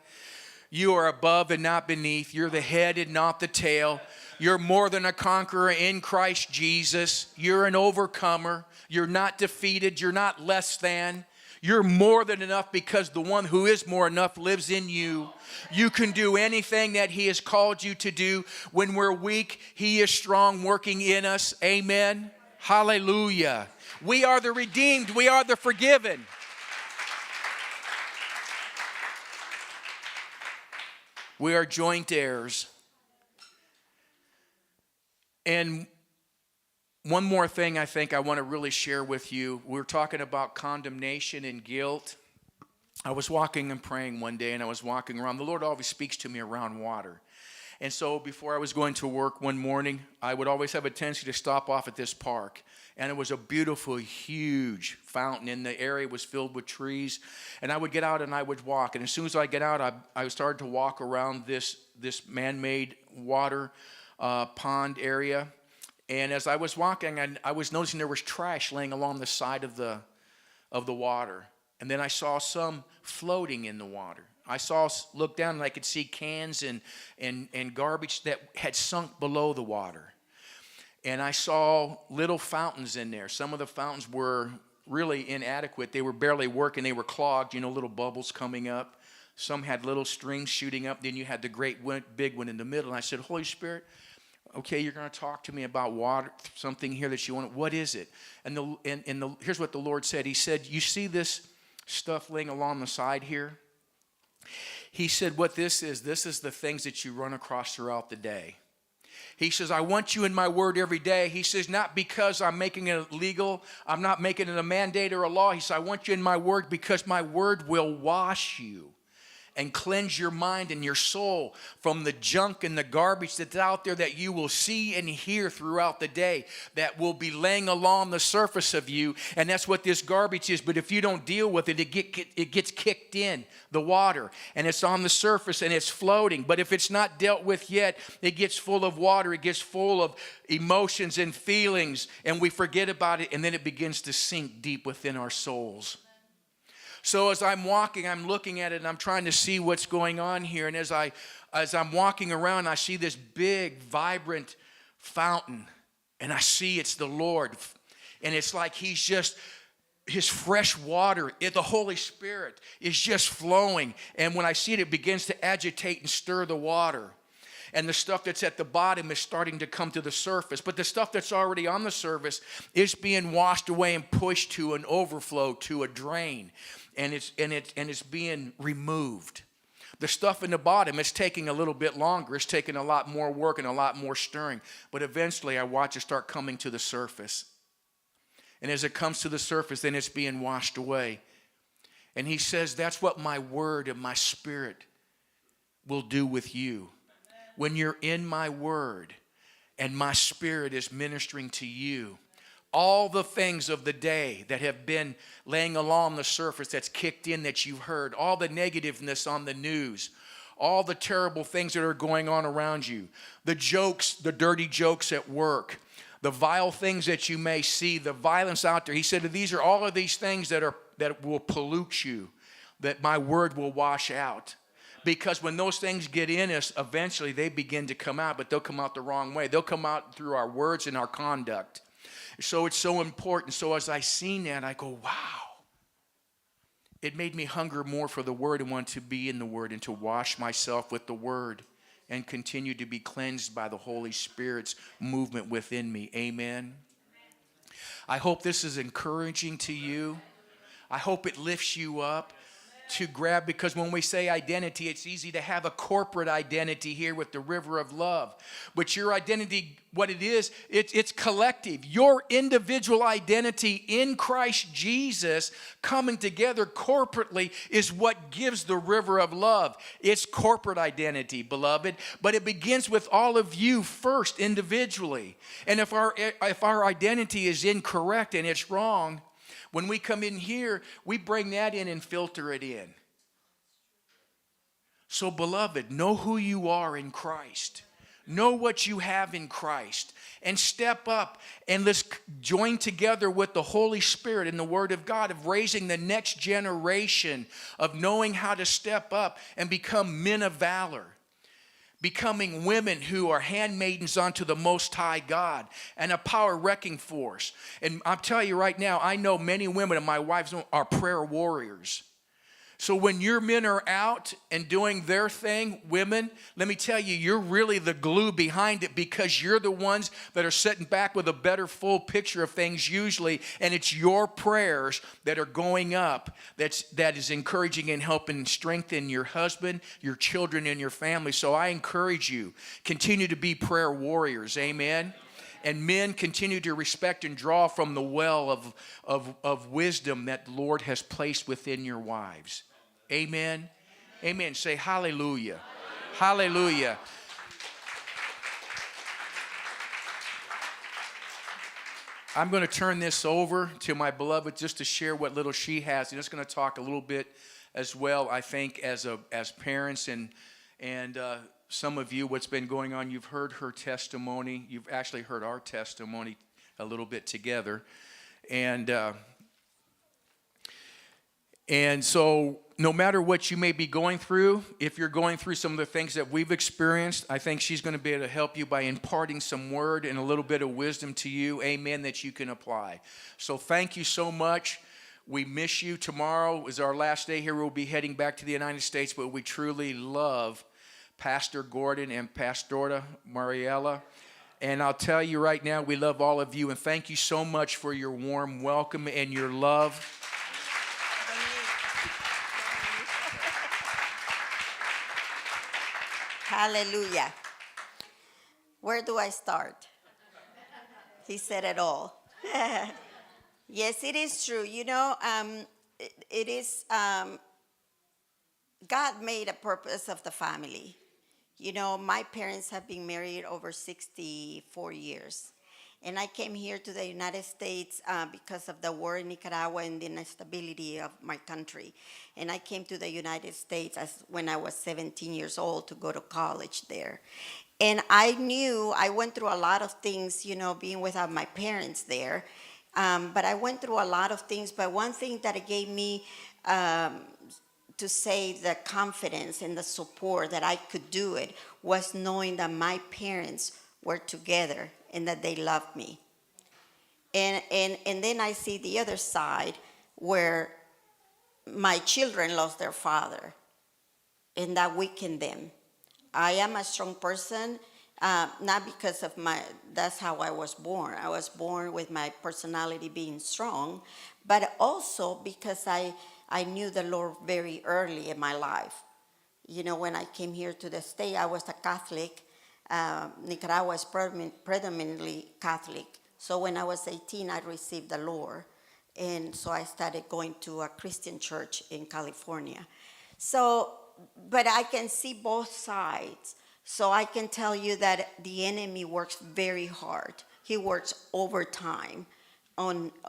You are above and not beneath. You're the head and not the tail. You're more than a conqueror in Christ Jesus. You're an overcomer. You're not defeated. You're not less than. You're more than enough, because the one who is more enough lives in you. You can do anything that He has called you to do. When we're weak, He is strong, working in us. Amen. Hallelujah. We are the redeemed. We are the forgiven. We are joint heirs. And one more thing I think I want to really share with you. We're talking about condemnation and guilt. I was walking and praying one day, and I was walking around. The Lord always speaks to me around water. And so before I was going to work one morning, I would always have a tendency to stop off at this park. And it was a beautiful, huge fountain, and the area was filled with trees. And I would get out and I would walk. And as soon as I get out, I started to walk around this man-made water pond area. And as I was walking, I was noticing there was trash laying along the side of the water. And then I saw some floating in the water. Looked down and I could see cans and garbage that had sunk below the water. And I saw little fountains in there. Some of the fountains were really inadequate. They were barely working. They were clogged, little bubbles coming up. Some had little streams shooting up. Then you had the great one, big one in the middle. And I said, Holy Spirit, okay, you're going to talk to me about water, something here that you want. What is it? And here's what the Lord said. He said, you see this stuff laying along the side here? He said, what this is the things that you run across throughout the day. He says, I want you in my word every day. He says, not because I'm making it legal. I'm not making it a mandate or a law. He says, I want you in my word because my word will wash you and cleanse your mind and your soul from the junk and the garbage that's out there that you will see and hear throughout the day that will be laying along the surface of you. And that's what this garbage is. But if you don't deal with it, it gets kicked in the water and it's on the surface and it's floating. But if it's not dealt with yet, it gets full of water. It gets full of emotions and feelings, and we forget about it, and then it begins to sink deep within our souls. So as I'm walking, I'm looking at it, and I'm trying to see what's going on here. And as I'm walking around, I see this big, vibrant fountain, and I see it's the Lord. And it's like his fresh water, the Holy Spirit is just flowing. And when I see it, it begins to agitate and stir the water. And the stuff that's at the bottom is starting to come to the surface. But the stuff that's already on the surface is being washed away and pushed to an overflow, to a drain. And it's being removed. The stuff in the bottom is taking a little bit longer. It's taking a lot more work and a lot more stirring. But eventually I watch it start coming to the surface. And as it comes to the surface, then it's being washed away. And he says, that's what my word and my spirit will do with you. When you're in my word and my spirit is ministering to you, all the things of the day that have been laying along the surface that's kicked in that you've heard, all the negativeness on the news, all the terrible things that are going on around you, the jokes, the dirty jokes at work, the vile things that you may see, the violence out there. He said, these are all of these things that will pollute you, that my word will wash out. Because when those things get in us, eventually they begin to come out, but they'll come out the wrong way. They'll come out through our words and our conduct. So it's so important. So as I seen that, I go, wow. It made me hunger more for the word and want to be in the word and to wash myself with the word and continue to be cleansed by the Holy Spirit's movement within me. Amen. I hope this is encouraging to you. I hope it lifts you up to grab, because when we say identity, it's easy to have a corporate identity here with the river of love. But your identity, what it is, it's collective. Your individual identity in Christ Jesus coming together corporately is what gives the river of love. It's corporate identity, beloved. But it begins with all of you first individually. And if our identity is incorrect and it's wrong, when we come in here, we bring that in and filter it in. So, beloved, know who you are in Christ. Know what you have in Christ. And step up and let's join together with the Holy Spirit and the Word of God of raising the next generation of knowing how to step up and become men of valor. Becoming women who are handmaidens unto the Most High God and a power wrecking force. And I'll tell you right now, I know many women, and my wives are prayer warriors. So when your men are out and doing their thing, women, let me tell you, you're really the glue behind it, because you're the ones that are sitting back with a better full picture of things usually, and it's your prayers that are going up that is encouraging and helping strengthen your husband, your children, and your family. So I encourage you, continue to be prayer warriors. Amen. And men continue to respect and draw from the well of wisdom that the Lord has placed within your wives. Amen. Amen. Say hallelujah. Hallelujah. I'm going to turn this over to my beloved just to share what little she has. And just going to talk a little bit as well, I think, as parents and some of you, what's been going on. You've heard her testimony. You've actually heard our testimony a little bit together. And so no matter what you may be going through, if you're going through some of the things that we've experienced, I think she's going to be able to help you by imparting some word and a little bit of wisdom to you, amen, that you can apply. So thank you so much. We miss you. Tomorrow is our last day here. We'll be heading back to the United States, but we truly love Pastor Gordon and Pastora Mariella. And I'll tell you right now, we love all of you, and thank you so much for your warm welcome and your love. Hallelujah. Where do I start? He said it all. Yes, it is true. You know, it is, God made a purpose of the family. You know, my parents have been married over 64 years. And I came here to the United States because of the war in Nicaragua and the instability of my country. And I came to the United States when I was 17 years old to go to college there. And I went through a lot of things, you know, being without my parents there. But I went through a lot of things. But one thing that it gave me to say the confidence and the support that I could do it was knowing that my parents were together and that they loved me. And then I see the other side where my children lost their father, and that weakened them. I am a strong person, not because of that's how I was born. I was born with my personality being strong, but also because I knew the Lord very early in my life. You know, when I came here to the state, I was a Catholic. Nicaragua is predominantly Catholic. So when I was 18, I received the Lord. And so I started going to a Christian church in California. So, but I can see both sides. So I can tell you that the enemy works very hard. He works overtime.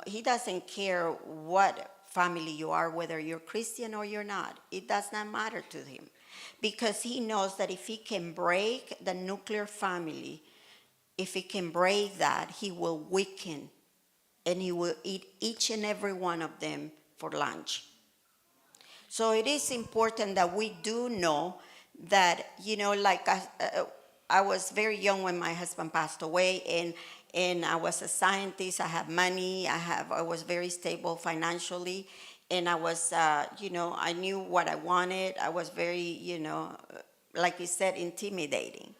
He doesn't care what family you are, whether you're Christian or you're not. It does not matter to him. Because he knows that if he can break the nuclear family, if he can break that, he will weaken and he will eat each and every one of them for lunch. So it is important that we do know that, you know, like I was very young when my husband passed away, and I was a scientist, I had money, I was very stable financially. And I was, you know, I knew what I wanted. I was very, you know, like you said, intimidating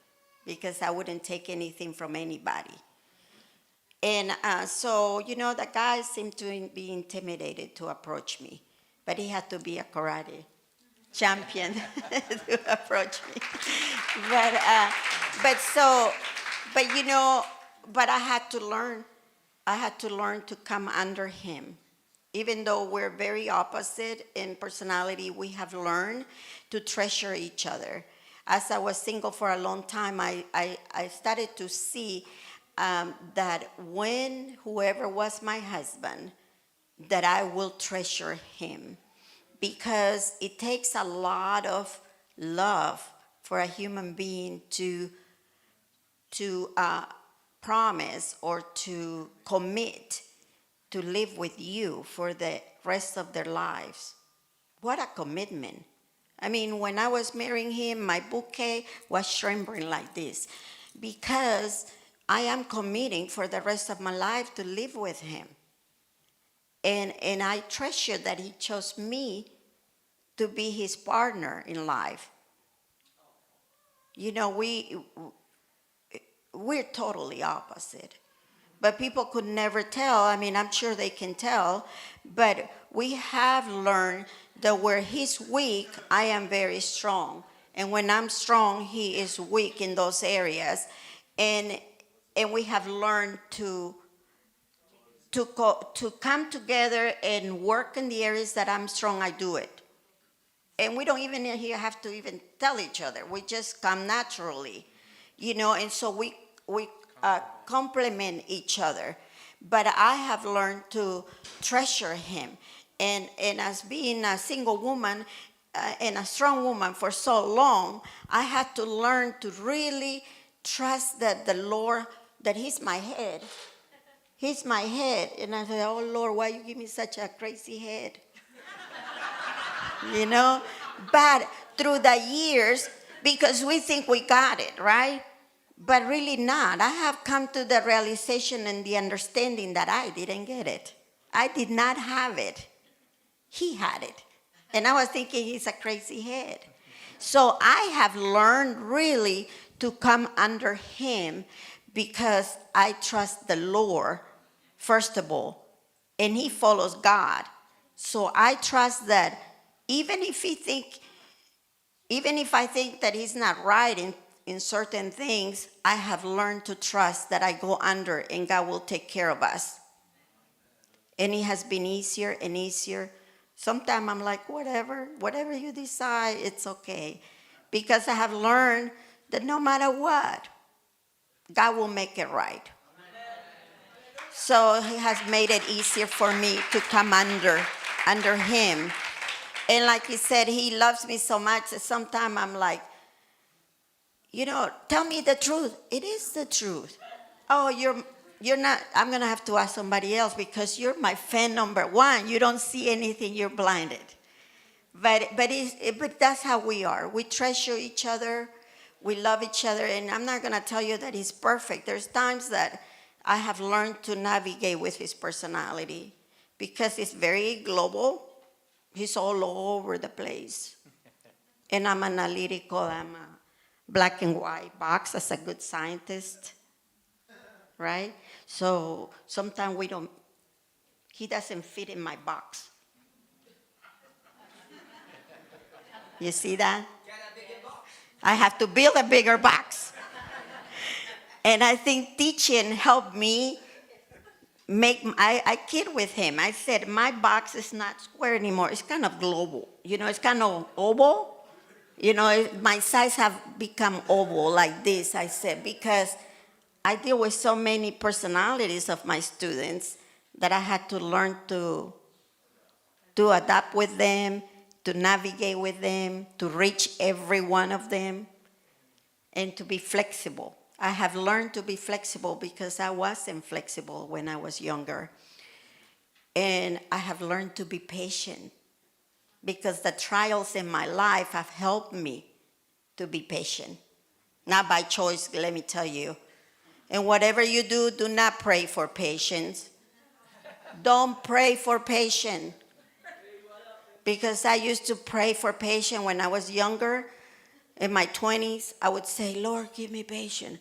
because I wouldn't take anything from anybody. And so, you know, the guy seemed to be intimidated to approach me, but he had to be a karate champion to approach me. But you know, but I had to learn to come under him. Even though we're very opposite in personality, we have learned to treasure each other. As I was single for a long time, I started to see that when whoever was my husband, that I will treasure him. Because it takes a lot of love for a human being to promise or to commit to live with you for the rest of their lives. What a commitment. I mean, when I was marrying him, my bouquet was trembling like this because I am committing for the rest of my life to live with him. And I treasure that he chose me to be his partner in life. You know, we're totally opposite. But people could never tell. I mean, I'm sure they can tell. But we have learned that where he's weak, I am very strong. And when I'm strong, he is weak in those areas. And and we have learned to come together and work in the areas that I'm strong, I do it. And we don't even have to even tell each other. We just come naturally, and so we complement each other. But I have learned to treasure him. And as being a single woman and a strong woman for so long, I had to learn to really trust that the Lord, that he's my head. He's my head. And I said, oh, Lord, why you give me such a crazy head? But through the years, because we think we got it, right? But really not. I have come to the realization and the understanding that I didn't get it. I did not have it. He had it. And I was thinking he's a crazy head. So I have learned really to come under him because I trust the Lord, first of all, and he follows God. So I trust that even if I think that he's not right in certain things, I have learned to trust that I go under and God will take care of us. And it has been easier and easier. Sometimes I'm like, whatever you decide, it's okay. Because I have learned that no matter what, God will make it right. So he has made it easier for me to come under him. And like he said, he loves me so much that sometimes I'm like, tell me the truth. It is the truth. Oh, you're not, I'm going to have to ask somebody else because you're my fan number one. You don't see anything, you're blinded. But that's how we are. We treasure each other. We love each other. And I'm not going to tell you that he's perfect. There's times that I have learned to navigate with his personality because it's very global. He's all over the place. And I'm analytical. I'm a black and white box as a good scientist. Right? So sometimes he doesn't fit in my box. You see that? I have to build a bigger box. And I think teaching helped me I kid with him. I said, my box is not square anymore. It's kind of global. It's kind of oval. My size have become oval like this, I said, because I deal with so many personalities of my students that I had to learn to adapt with them, to navigate with them, to reach every one of them, and to be flexible. I have learned to be flexible because I wasn't flexible when I was younger. And I have learned to be patient because the trials in my life have helped me to be patient. Not by choice, let me tell you. And whatever you do, do not pray for patience. Don't pray for patience. Because I used to pray for patience when I was younger. In my 20s, I would say, Lord, give me patience.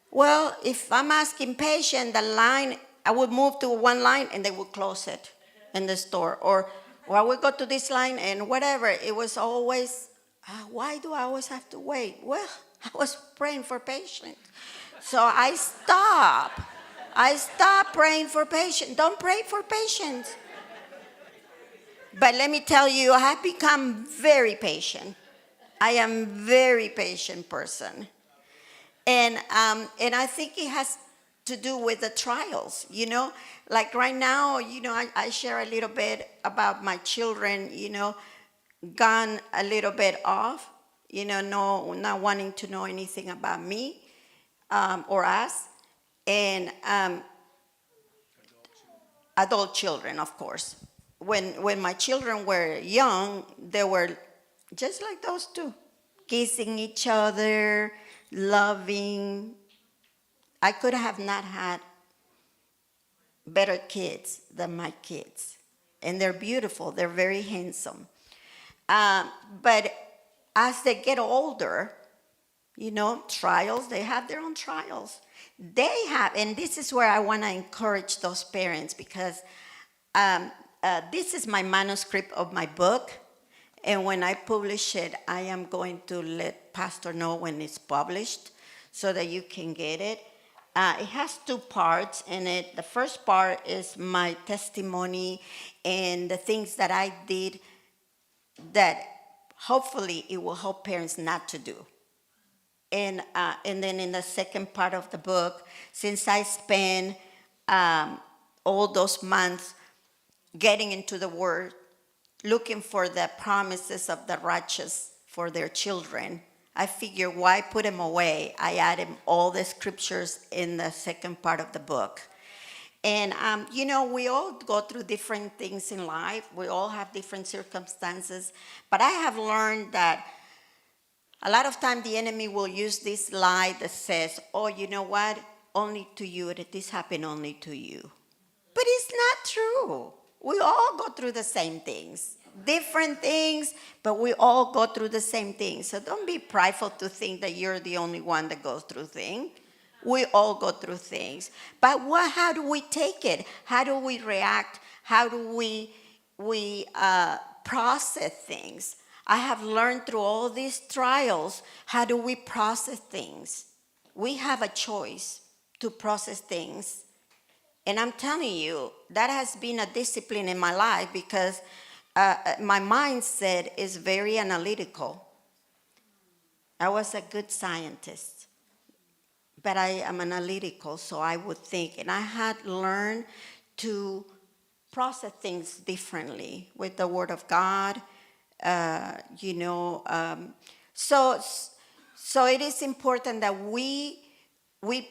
Well, if I'm asking patience, the line, I would move to one line and they would close it in the store. Or I would go to this line and whatever. It was always, why do I always have to wait? Well, I was praying for patience. So I stopped praying for patience. Don't pray for patience. But let me tell you, I have become very patient. I am a very patient person. And I think it has to do with the trials, Like right now, I share a little bit about my children, gone a little bit off, not wanting to know anything about me or us. And adult children, of course. When my children were young, they were just like those two, kissing each other, loving. I could have not had better kids than my kids. And they're beautiful. They're very handsome. But as they get older, trials, they have their own trials. They have, and this is where I want to encourage those parents because this is my manuscript of my book. And when I publish it, I am going to let Pastor know when it's published so that you can get it. It has two parts in it. The first part is my testimony and the things that I did that hopefully it will help parents not to do. And then in the second part of the book, since I spent all those months getting into the Word, looking for the promises of the righteous for their children, I figured, why put them away? I added all the scriptures in the second part of the book. And, we all go through different things in life. We all have different circumstances. But I have learned that a lot of time the enemy will use this lie that says, oh, you know what? Only to you, that this happened only to you. But it's not true. We all go through the same things. Different things, but we all go through the same things. So don't be prideful to think that you're the only one that goes through things. We all go through things. But how do we take it? How do we react? How do we process things? I have learned through all these trials, how do we process things? We have a choice to process things. And I'm telling you, that has been a discipline in my life because my mindset is very analytical. I was a good scientist, but I am analytical, so I would think. And I had learned to process things differently with the Word of God. So it is important that we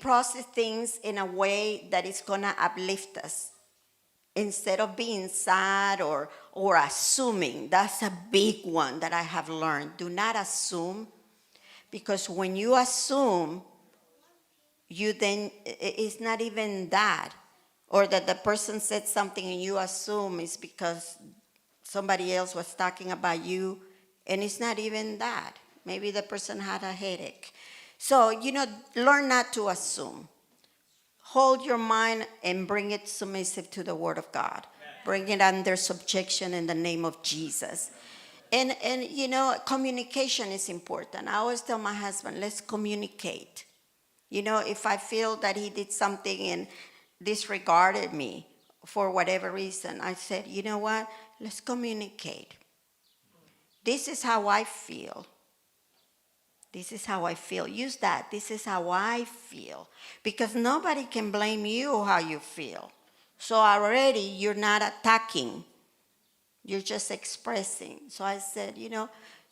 process things in a way that is going to uplift us instead of being sad or assuming. That's a big one that I have learned. Do not assume, because when you assume, it's not even that, or that the person said something and you assume it's because somebody else was talking about you, and it's not even that. Maybe the person had a headache. So, learn not to assume. Hold your mind and bring it submissive to the Word of God. Bring it under subjection in the name of Jesus. And communication is important. I always tell my husband, let's communicate. If I feel that he did something and disregarded me for whatever reason, I said, you know what? Let's communicate. This is how I feel. This is how I feel. Use that. This is how I feel. Because nobody can blame you how you feel. So already you're not attacking. You're just expressing. So I said,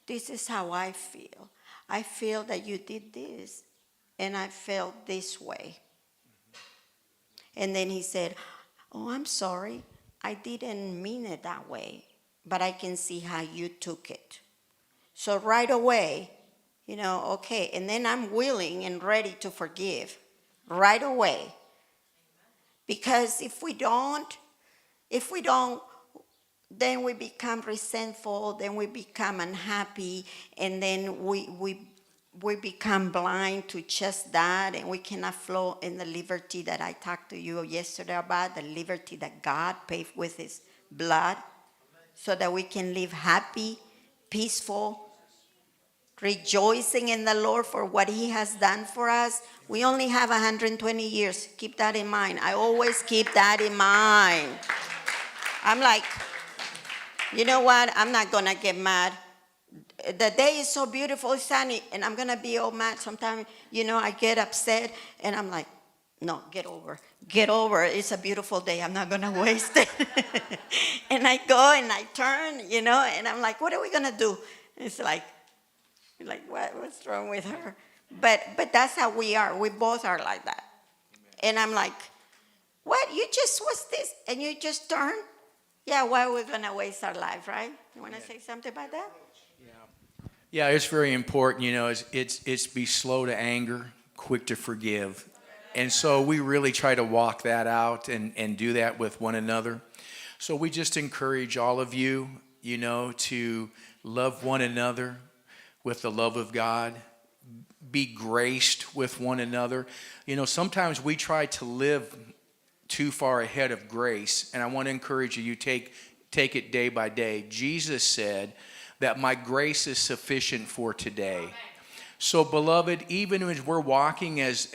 this is how I feel. I feel that you did this, and I felt this way. And then he said, oh, I'm sorry. I didn't mean it that way, but I can see how you took it. So right away, okay, and then I'm willing and ready to forgive right away. Because if we don't, then we become resentful, then we become unhappy, and then we become blind to just that, and we cannot flow in the liberty that I talked to you yesterday about, the liberty that God paid with His blood, so that we can live happy, peaceful, rejoicing in the Lord for what He has done for us. We only have 120 years. Keep that in mind. I always keep that in mind. I'm like, you know what? I'm not going to get mad. The day is so beautiful, it's sunny, and I'm going to be all mad. Sometimes, I get upset, and I'm like, no, get over. Get over. It's a beautiful day. I'm not going to waste it. And I go and I turn, and I'm like, what are we going to do? It's like what's wrong with her? But that's how we are. We both are like that. And I'm like, what? You just was this, and you just turn? Yeah, why are we going to waste our life, right? You want to say something about that? Yeah, it's very important, it's be slow to anger, quick to forgive. And so we really try to walk that out and do that with one another. So we just encourage all of you, to love one another with the love of God. Be graced with one another. Sometimes we try to live too far ahead of grace, and I want to encourage you, take it day by day. Jesus said that my grace is sufficient for today. So, beloved, even as we're walking as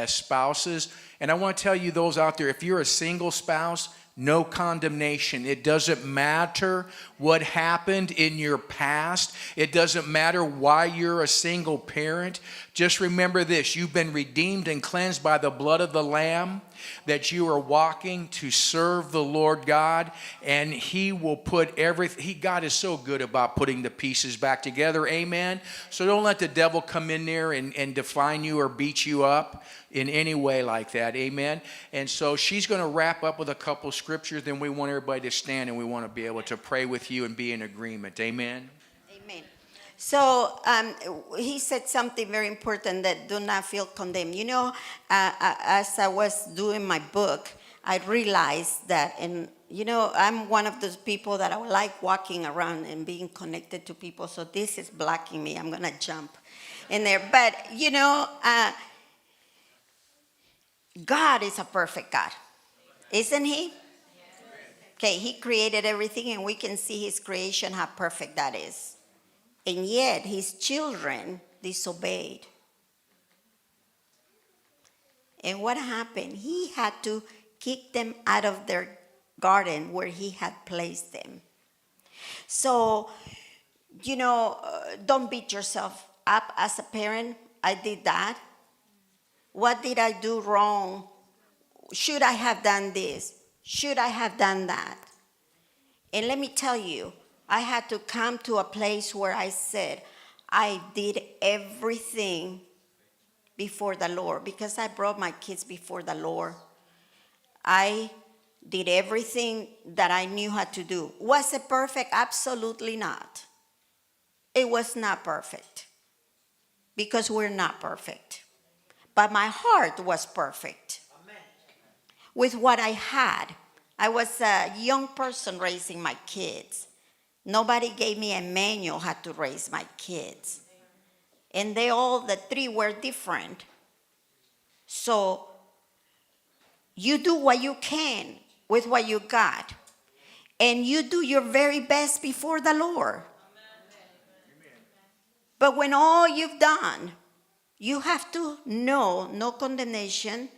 spouses, and I want to tell you those out there, if you're a single spouse, no condemnation. It doesn't matter what happened in your past. It doesn't matter why you're a single parent. Just remember this: you've been redeemed and cleansed by the blood of the Lamb, that you are walking to serve the Lord God, and He will put everything. God is so good about putting the pieces back together. Amen. So don't let the devil come in there and define you or beat you up in any way like that. Amen. And so she's going to wrap up with a couple scriptures. Then we want everybody to stand, and we want to be able to pray with you and be in agreement. Amen. Amen. So he said something very important, that do not feel condemned. You know, as I was doing my book, I realized that, and you know, I'm one of those people that I like walking around and being connected to people. So this is blocking me. I'm going to jump in there. But, you know, God is a perfect God, isn't He? Okay, He created everything, and we can see His creation, how perfect that is. And yet, His children disobeyed. And what happened? He had to kick them out of their garden where He had placed them. So, you know, don't beat yourself up as a parent. I did that. What did I do wrong? Should I have done this? Should I have done that? And let me tell you, I had to come to a place where I said, I did everything before the Lord, because I brought my kids before the Lord. I did everything that I knew how to do. Was it perfect? Absolutely not. It was not perfect, because we're not perfect. But my heart was perfect. Amen. With what I had. I was a young person raising my kids. Nobody gave me a manual how to raise my kids. And the three were different. So you do what you can with what you got. And you do your very best before the Lord. Amen. But when all you've done, you have to know, no condemnation.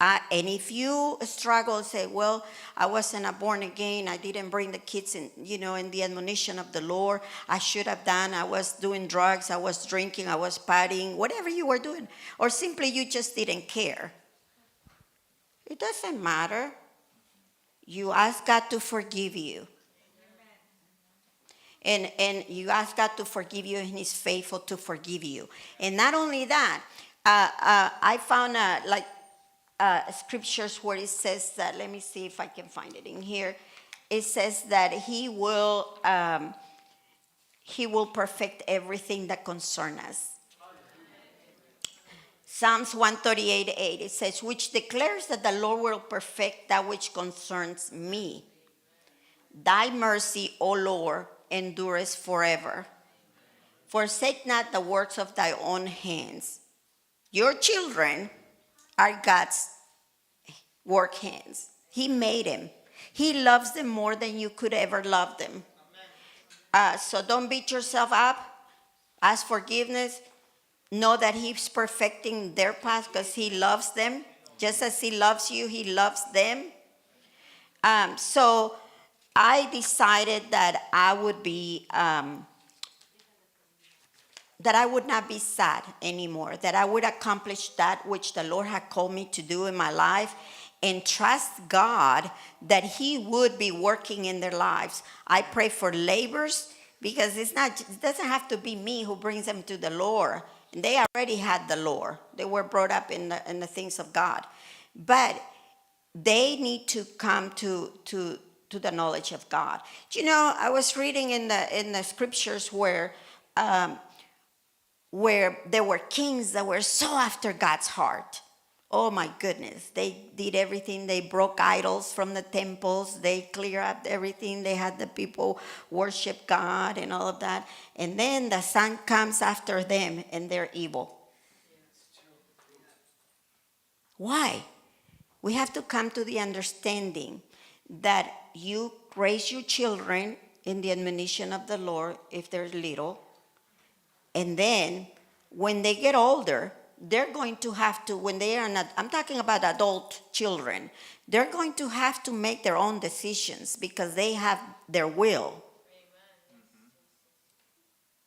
And if you struggle, say, well, I wasn't born again, I didn't bring the kids in, in the admonition of the Lord, I should have done, I was doing drugs, I was drinking, I was partying, whatever you were doing. Or simply you just didn't care. It doesn't matter. You ask God to forgive you. And you ask God to forgive you, and He's faithful to forgive you. And not only that, I found scriptures where it says that, let me see if I can find it in here. It says that He will perfect everything that concerns us. Psalms 138:8, it says, which declares that the Lord will perfect that which concerns me. Thy mercy, O Lord, endureth forever. Forsake not the works of thy own hands. Your children are God's work hands. He made them. He loves them more than you could ever love them. So don't beat yourself up. Ask forgiveness. Know that He's perfecting their path because He loves them. Just as He loves you, He loves them. So I decided that I would be, that I would not be sad anymore, that I would accomplish that which the Lord had called me to do in my life, and trust God that He would be working in their lives. I pray for laborers, because it doesn't have to be me who brings them to the Lord. They already had the Lord. They were brought up in the things of God. But they need to come to the knowledge of God. I was reading in the scriptures where there were kings that were so after God's heart. Oh my goodness, they did everything. They broke idols from the temples. They cleared up everything. They had the people worship God and all of that. And then the son comes after them and they're evil. Why? We have to come to the understanding that you raise your children in the admonition of the Lord if they're little, and then when they get older, they're going to have to, when they are not, I'm talking about adult children, they're going to have to make their own decisions because they have their will.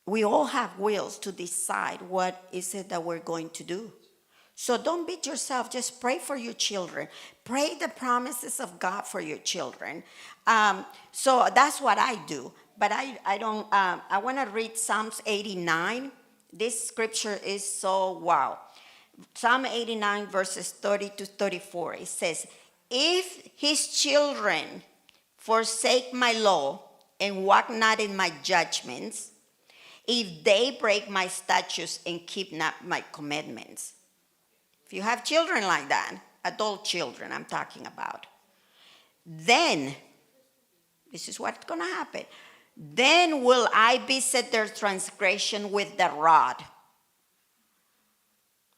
We all have wills to decide what is it that we're going to do. So don't beat yourself. Just pray for your children. Pray the promises of God for your children. So that's what I do. But I don't, I want to read Psalms 89. This scripture is so wow. Psalm 89 verses 30 to 34. It says, if his children forsake my law and walk not in my judgments, if they break my statutes and keep not my commandments. If you have children like that, adult children I'm talking about, then, this is what's going to happen, then will I visit their transgression with the rod.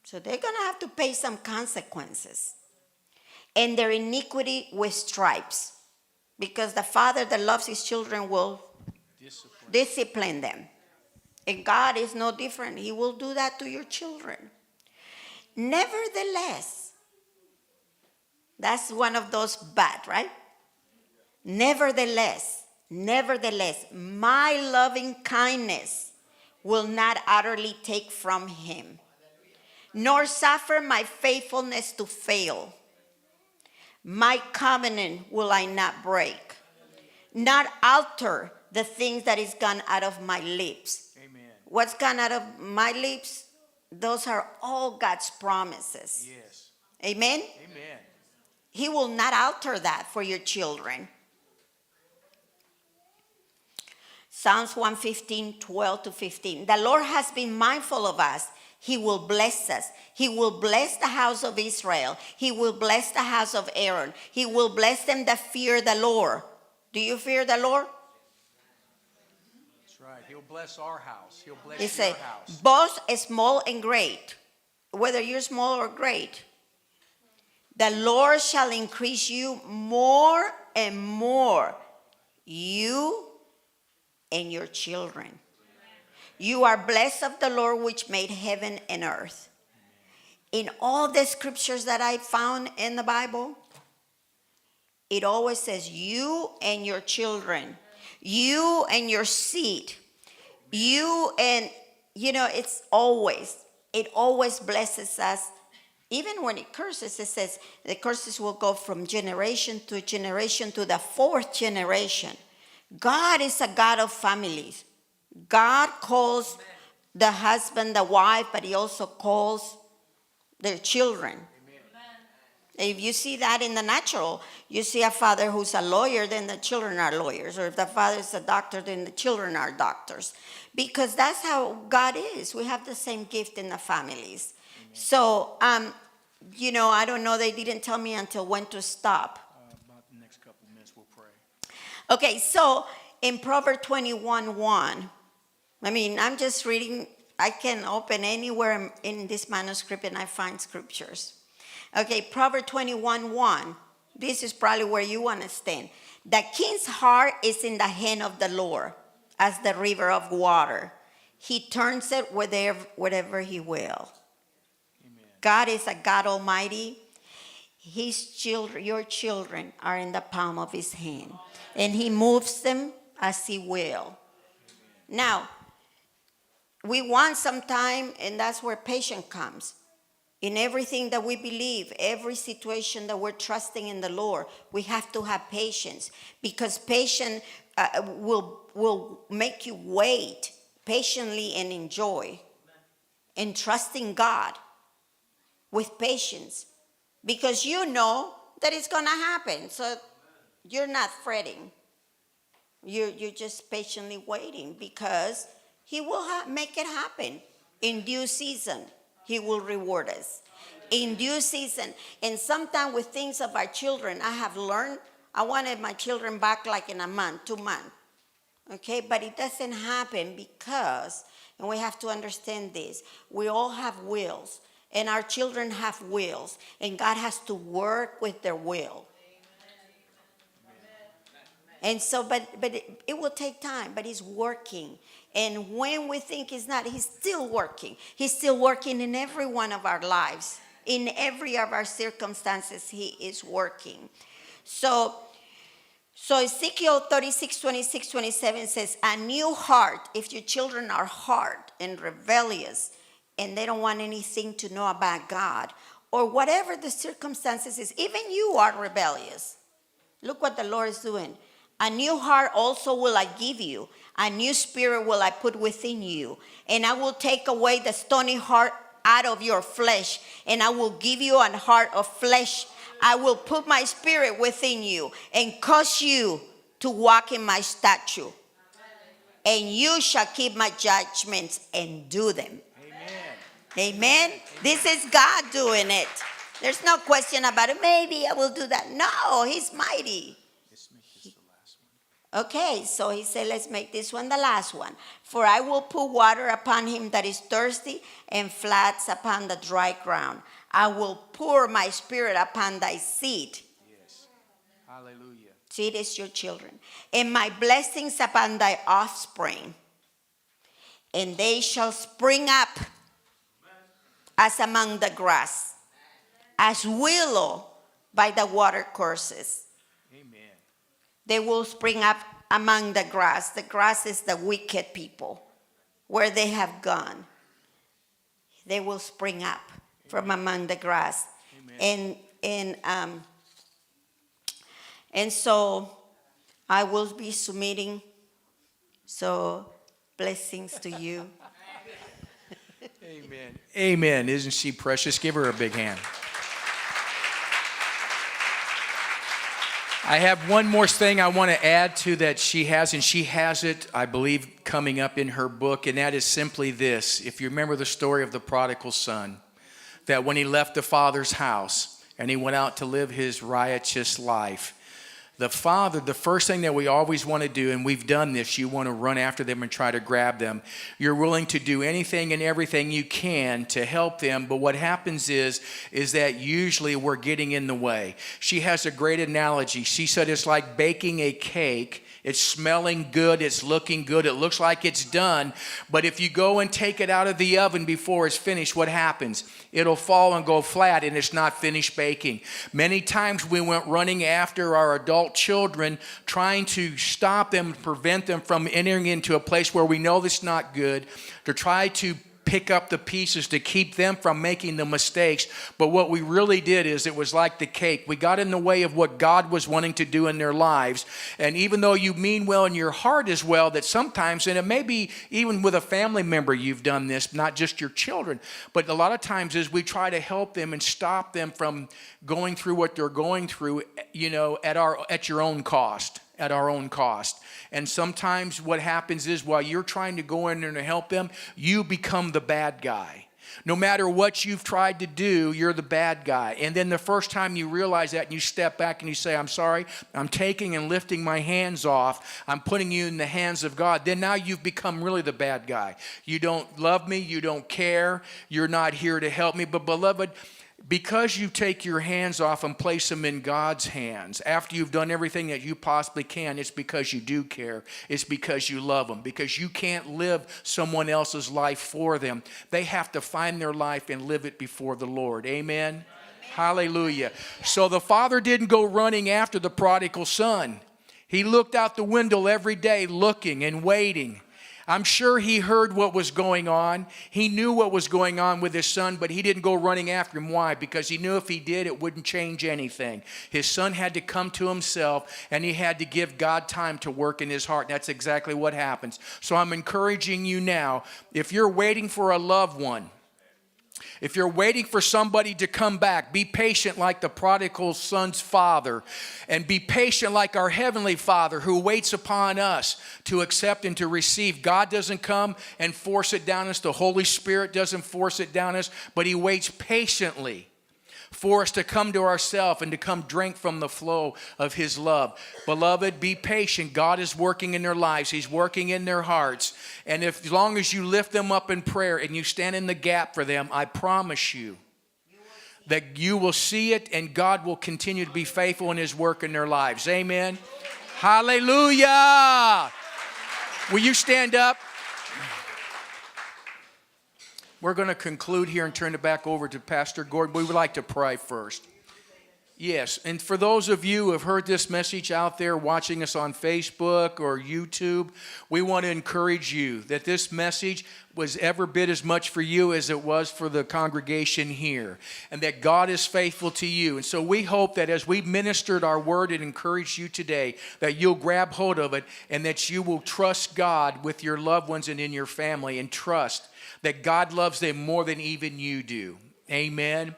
So they're going to have to pay some consequences. And their iniquity with stripes. Because the father that loves his children will discipline them. And God is no different. He will do that to your children. Nevertheless, that's one of those bad, right? Nevertheless, my loving kindness will not utterly take from him, nor suffer my faithfulness to fail. My covenant will I not break, not alter the things that is gone out of my lips. Amen. What's gone out of my lips? Those are all God's promises. Yes. Amen? Amen. He will not alter that for your children. Psalms 115, 12 to 15. The Lord has been mindful of us. He will bless us. He will bless the house of Israel. He will bless the house of Aaron. He will bless them that fear the Lord. Do you fear the Lord? That's right. He'll bless our house. He'll bless He your said, house. both small and great, whether you're small or great, the Lord shall increase you more and more, you and your children. You are blessed of the Lord which made heaven and earth. In all the scriptures that I found in the Bible, it always says you and your children, you and your seed, you and, it always blesses us. Even when it curses, it says the curses will go from generation to generation to the fourth generation. God is a God of families. God calls the husband the wife, but he also calls their children. Amen. If you see that in the natural, you see a father who's a lawyer, then the children are lawyers. Or if the father is a doctor, then the children are doctors. Because that's how God is. We have the same gift in the families. Amen. So, I don't know. They didn't tell me until when to stop. About the next couple of minutes, we'll pray. Okay, so in Proverbs 21:1, I'm just reading. I can open anywhere in this manuscript and I find scriptures. Okay, Proverbs 21:1. This is probably where you want to stand. The king's heart is in the hand of the Lord, as the river of water. He turns it wherever he will. Amen. God is a God Almighty. His children, your children, are in the palm of his hand. And he moves them as he will. Now, we want some time, and that's where patience comes. In everything that we believe, every situation that we're trusting in the Lord, we have to have patience. Because patience will make you wait patiently and enjoy. And trusting God with patience. Because you know that it's going to happen. So you're not fretting. You're just patiently waiting because he will make it happen. In due season, he will reward us. In due season. And sometimes with things of our children, I have learned, I wanted my children back like in a month, 2 months. Okay, but it doesn't happen because, and we have to understand this, we all have wills. And our children have wills. And God has to work with their will. And so, but it will take time, but he's working. And when we think he's not, he's still working. He's still working in every one of our lives. In every of our circumstances, he is working. So Ezekiel 36, 26, 27 says, a new heart, if your children are hard and rebellious, and they don't want anything to know about God, or whatever the circumstances is, even you are rebellious. Look what the Lord is doing. A new heart also will I give you. A new spirit will I put within you. And I will take away the stony heart out of your flesh. And I will give you an heart of flesh. I will put my spirit within you and cause you to walk in my statute. And you shall keep my judgments and do them. Amen. Amen. This is God doing it. There's no question about it. Maybe I will do that. No, he's mighty. Okay, so he said, let's make this one the last one. For I will put water upon him that is thirsty and floods upon the dry ground. I will pour my spirit upon thy seed. Yes. Hallelujah. Seed is your children. And my blessings upon thy offspring. And they shall spring up as among the grass, as willow by the water courses. They will spring up among the grass. The grass is the wicked people, where they have gone. They will spring up from among the grass. And so I will be submitting. So blessings to you. Amen. Amen. Isn't she precious? Give her a big hand. I have one more thing I want to add to that she has, and she has it, I believe, coming up in her book, and that is simply this. If you remember the story of the prodigal son, that when he left the father's house and he went out to live his riotous life, the father, the first thing that we always want to do, and we've done this, you want to run after them and try to grab them. You're willing to do anything and everything you can to help them, but what happens is that usually we're getting in the way. She has a great analogy. She said it's like baking a cake. It's smelling good, it's looking good, it looks like it's done, but if you go and take it out of the oven before it's finished, what happens? It'll fall and go flat, and it's not finished baking. Many times we went running after our adult children, trying to stop them, prevent them from entering into a place where we know that's not good, to try to pick up the pieces to keep them from making the mistakes. But what we really did is it was like the cake. We got in the way of what God was wanting to do in their lives. And even though you mean well in your heart as well, that sometimes, and it may be even with a family member you've done this, not just your children, but a lot of times is we try to help them and stop them from going through what they're going through, at your own cost. At our own cost. And sometimes what happens is while you're trying to go in there and help them, you become the bad guy. No matter what you've tried to do, you're the bad guy. And then the first time you realize that and you step back and you say, I'm sorry, I'm taking and lifting my hands off, I'm putting you in the hands of God, then now you've become really the bad guy. You don't love me, you don't care, you're not here to help me. But beloved, because you take your hands off and place them in God's hands, after you've done everything that you possibly can, it's because you do care. It's because you love them. Because you can't live someone else's life for them. They have to find their life and live it before the Lord. Amen? Amen. Hallelujah. So the father didn't go running after the prodigal son. He looked out the window every day looking and waiting. I'm sure he heard what was going on. He knew what was going on with his son, but he didn't go running after him. Why? Because he knew if he did, it wouldn't change anything. His son had to come to himself, and he had to give God time to work in his heart. And that's exactly what happens. So I'm encouraging you now, if you're waiting for a loved one, if you're waiting for somebody to come back, be patient like the prodigal son's father, and be patient like our heavenly Father who waits upon us to accept and to receive. God doesn't come and force it down us. The Holy Spirit doesn't force it down us, but he waits patiently for us to come to ourselves and to come drink from the flow of his love. Beloved, be patient. God is working in their lives. He's working in their hearts. And as long as you lift them up in prayer and you stand in the gap for them, I promise you that you will see it, and God will continue to be faithful in his work in their lives. Amen. Hallelujah. Will you stand up? We're going to conclude here and turn it back over to Pastor Gordon. We would like to pray first. Yes, and for those of you who have heard this message out there watching us on Facebook or YouTube, we want to encourage you that this message was every bit as much for you as it was for the congregation here, and that God is faithful to you. And so we hope that as we ministered our word and encouraged you today, that you'll grab hold of it and that you will trust God with your loved ones and in your family, and trust that God loves them more than even you do. Amen.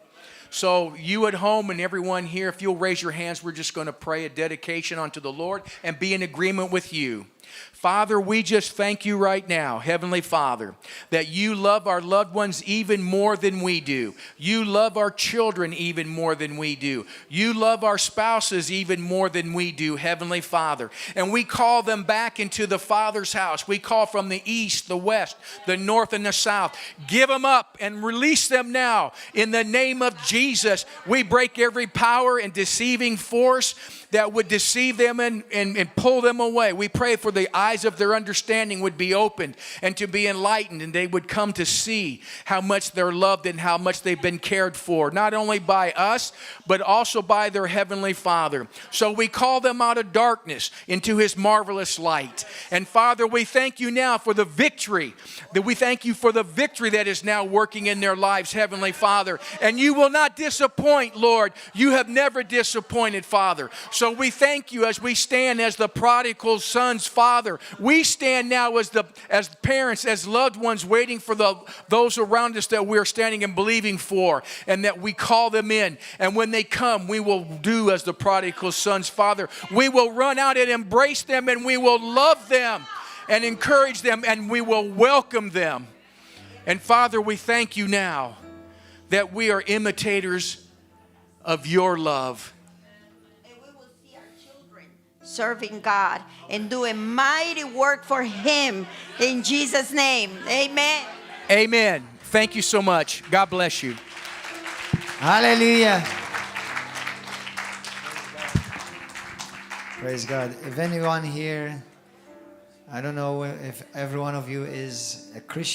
So you at home and everyone here, if you'll raise your hands, we're just going to pray a dedication unto the Lord and be in agreement with you. Father, we just thank you right now, Heavenly Father, that you love our loved ones even more than we do. You love our children even more than we do. You love our spouses even more than we do, Heavenly Father. And we call them back into the Father's house. We call from the east, the west, the north, and the south. Give them up and release them now. In the name of Jesus, we break every power and deceiving force that would deceive them and pull them away. We pray for the eyes of their understanding would be opened and to be enlightened, and they would come to see how much they're loved and how much they've been cared for, not only by us, but also by their Heavenly Father. So we call them out of darkness into His marvelous light. And Father, we thank you now for the victory, that we thank you for the victory that is now working in their lives, Heavenly Father. And you will not disappoint, Lord. You have never disappointed, Father. So we thank you as we stand as the prodigal son's father. We stand now as parents, as loved ones, waiting for those around us that we are standing and believing for, and that we call them in. And when they come, we will do as the prodigal son's father. We will run out and embrace them, and we will love them and encourage them, and we will welcome them. And Father, we thank you now that we are imitators of your love. Serving God and doing mighty work for Him in Jesus' name. Amen. Amen. Thank you so much. God bless you. Hallelujah. Praise God. If anyone here, I don't know if every one of you is a Christian.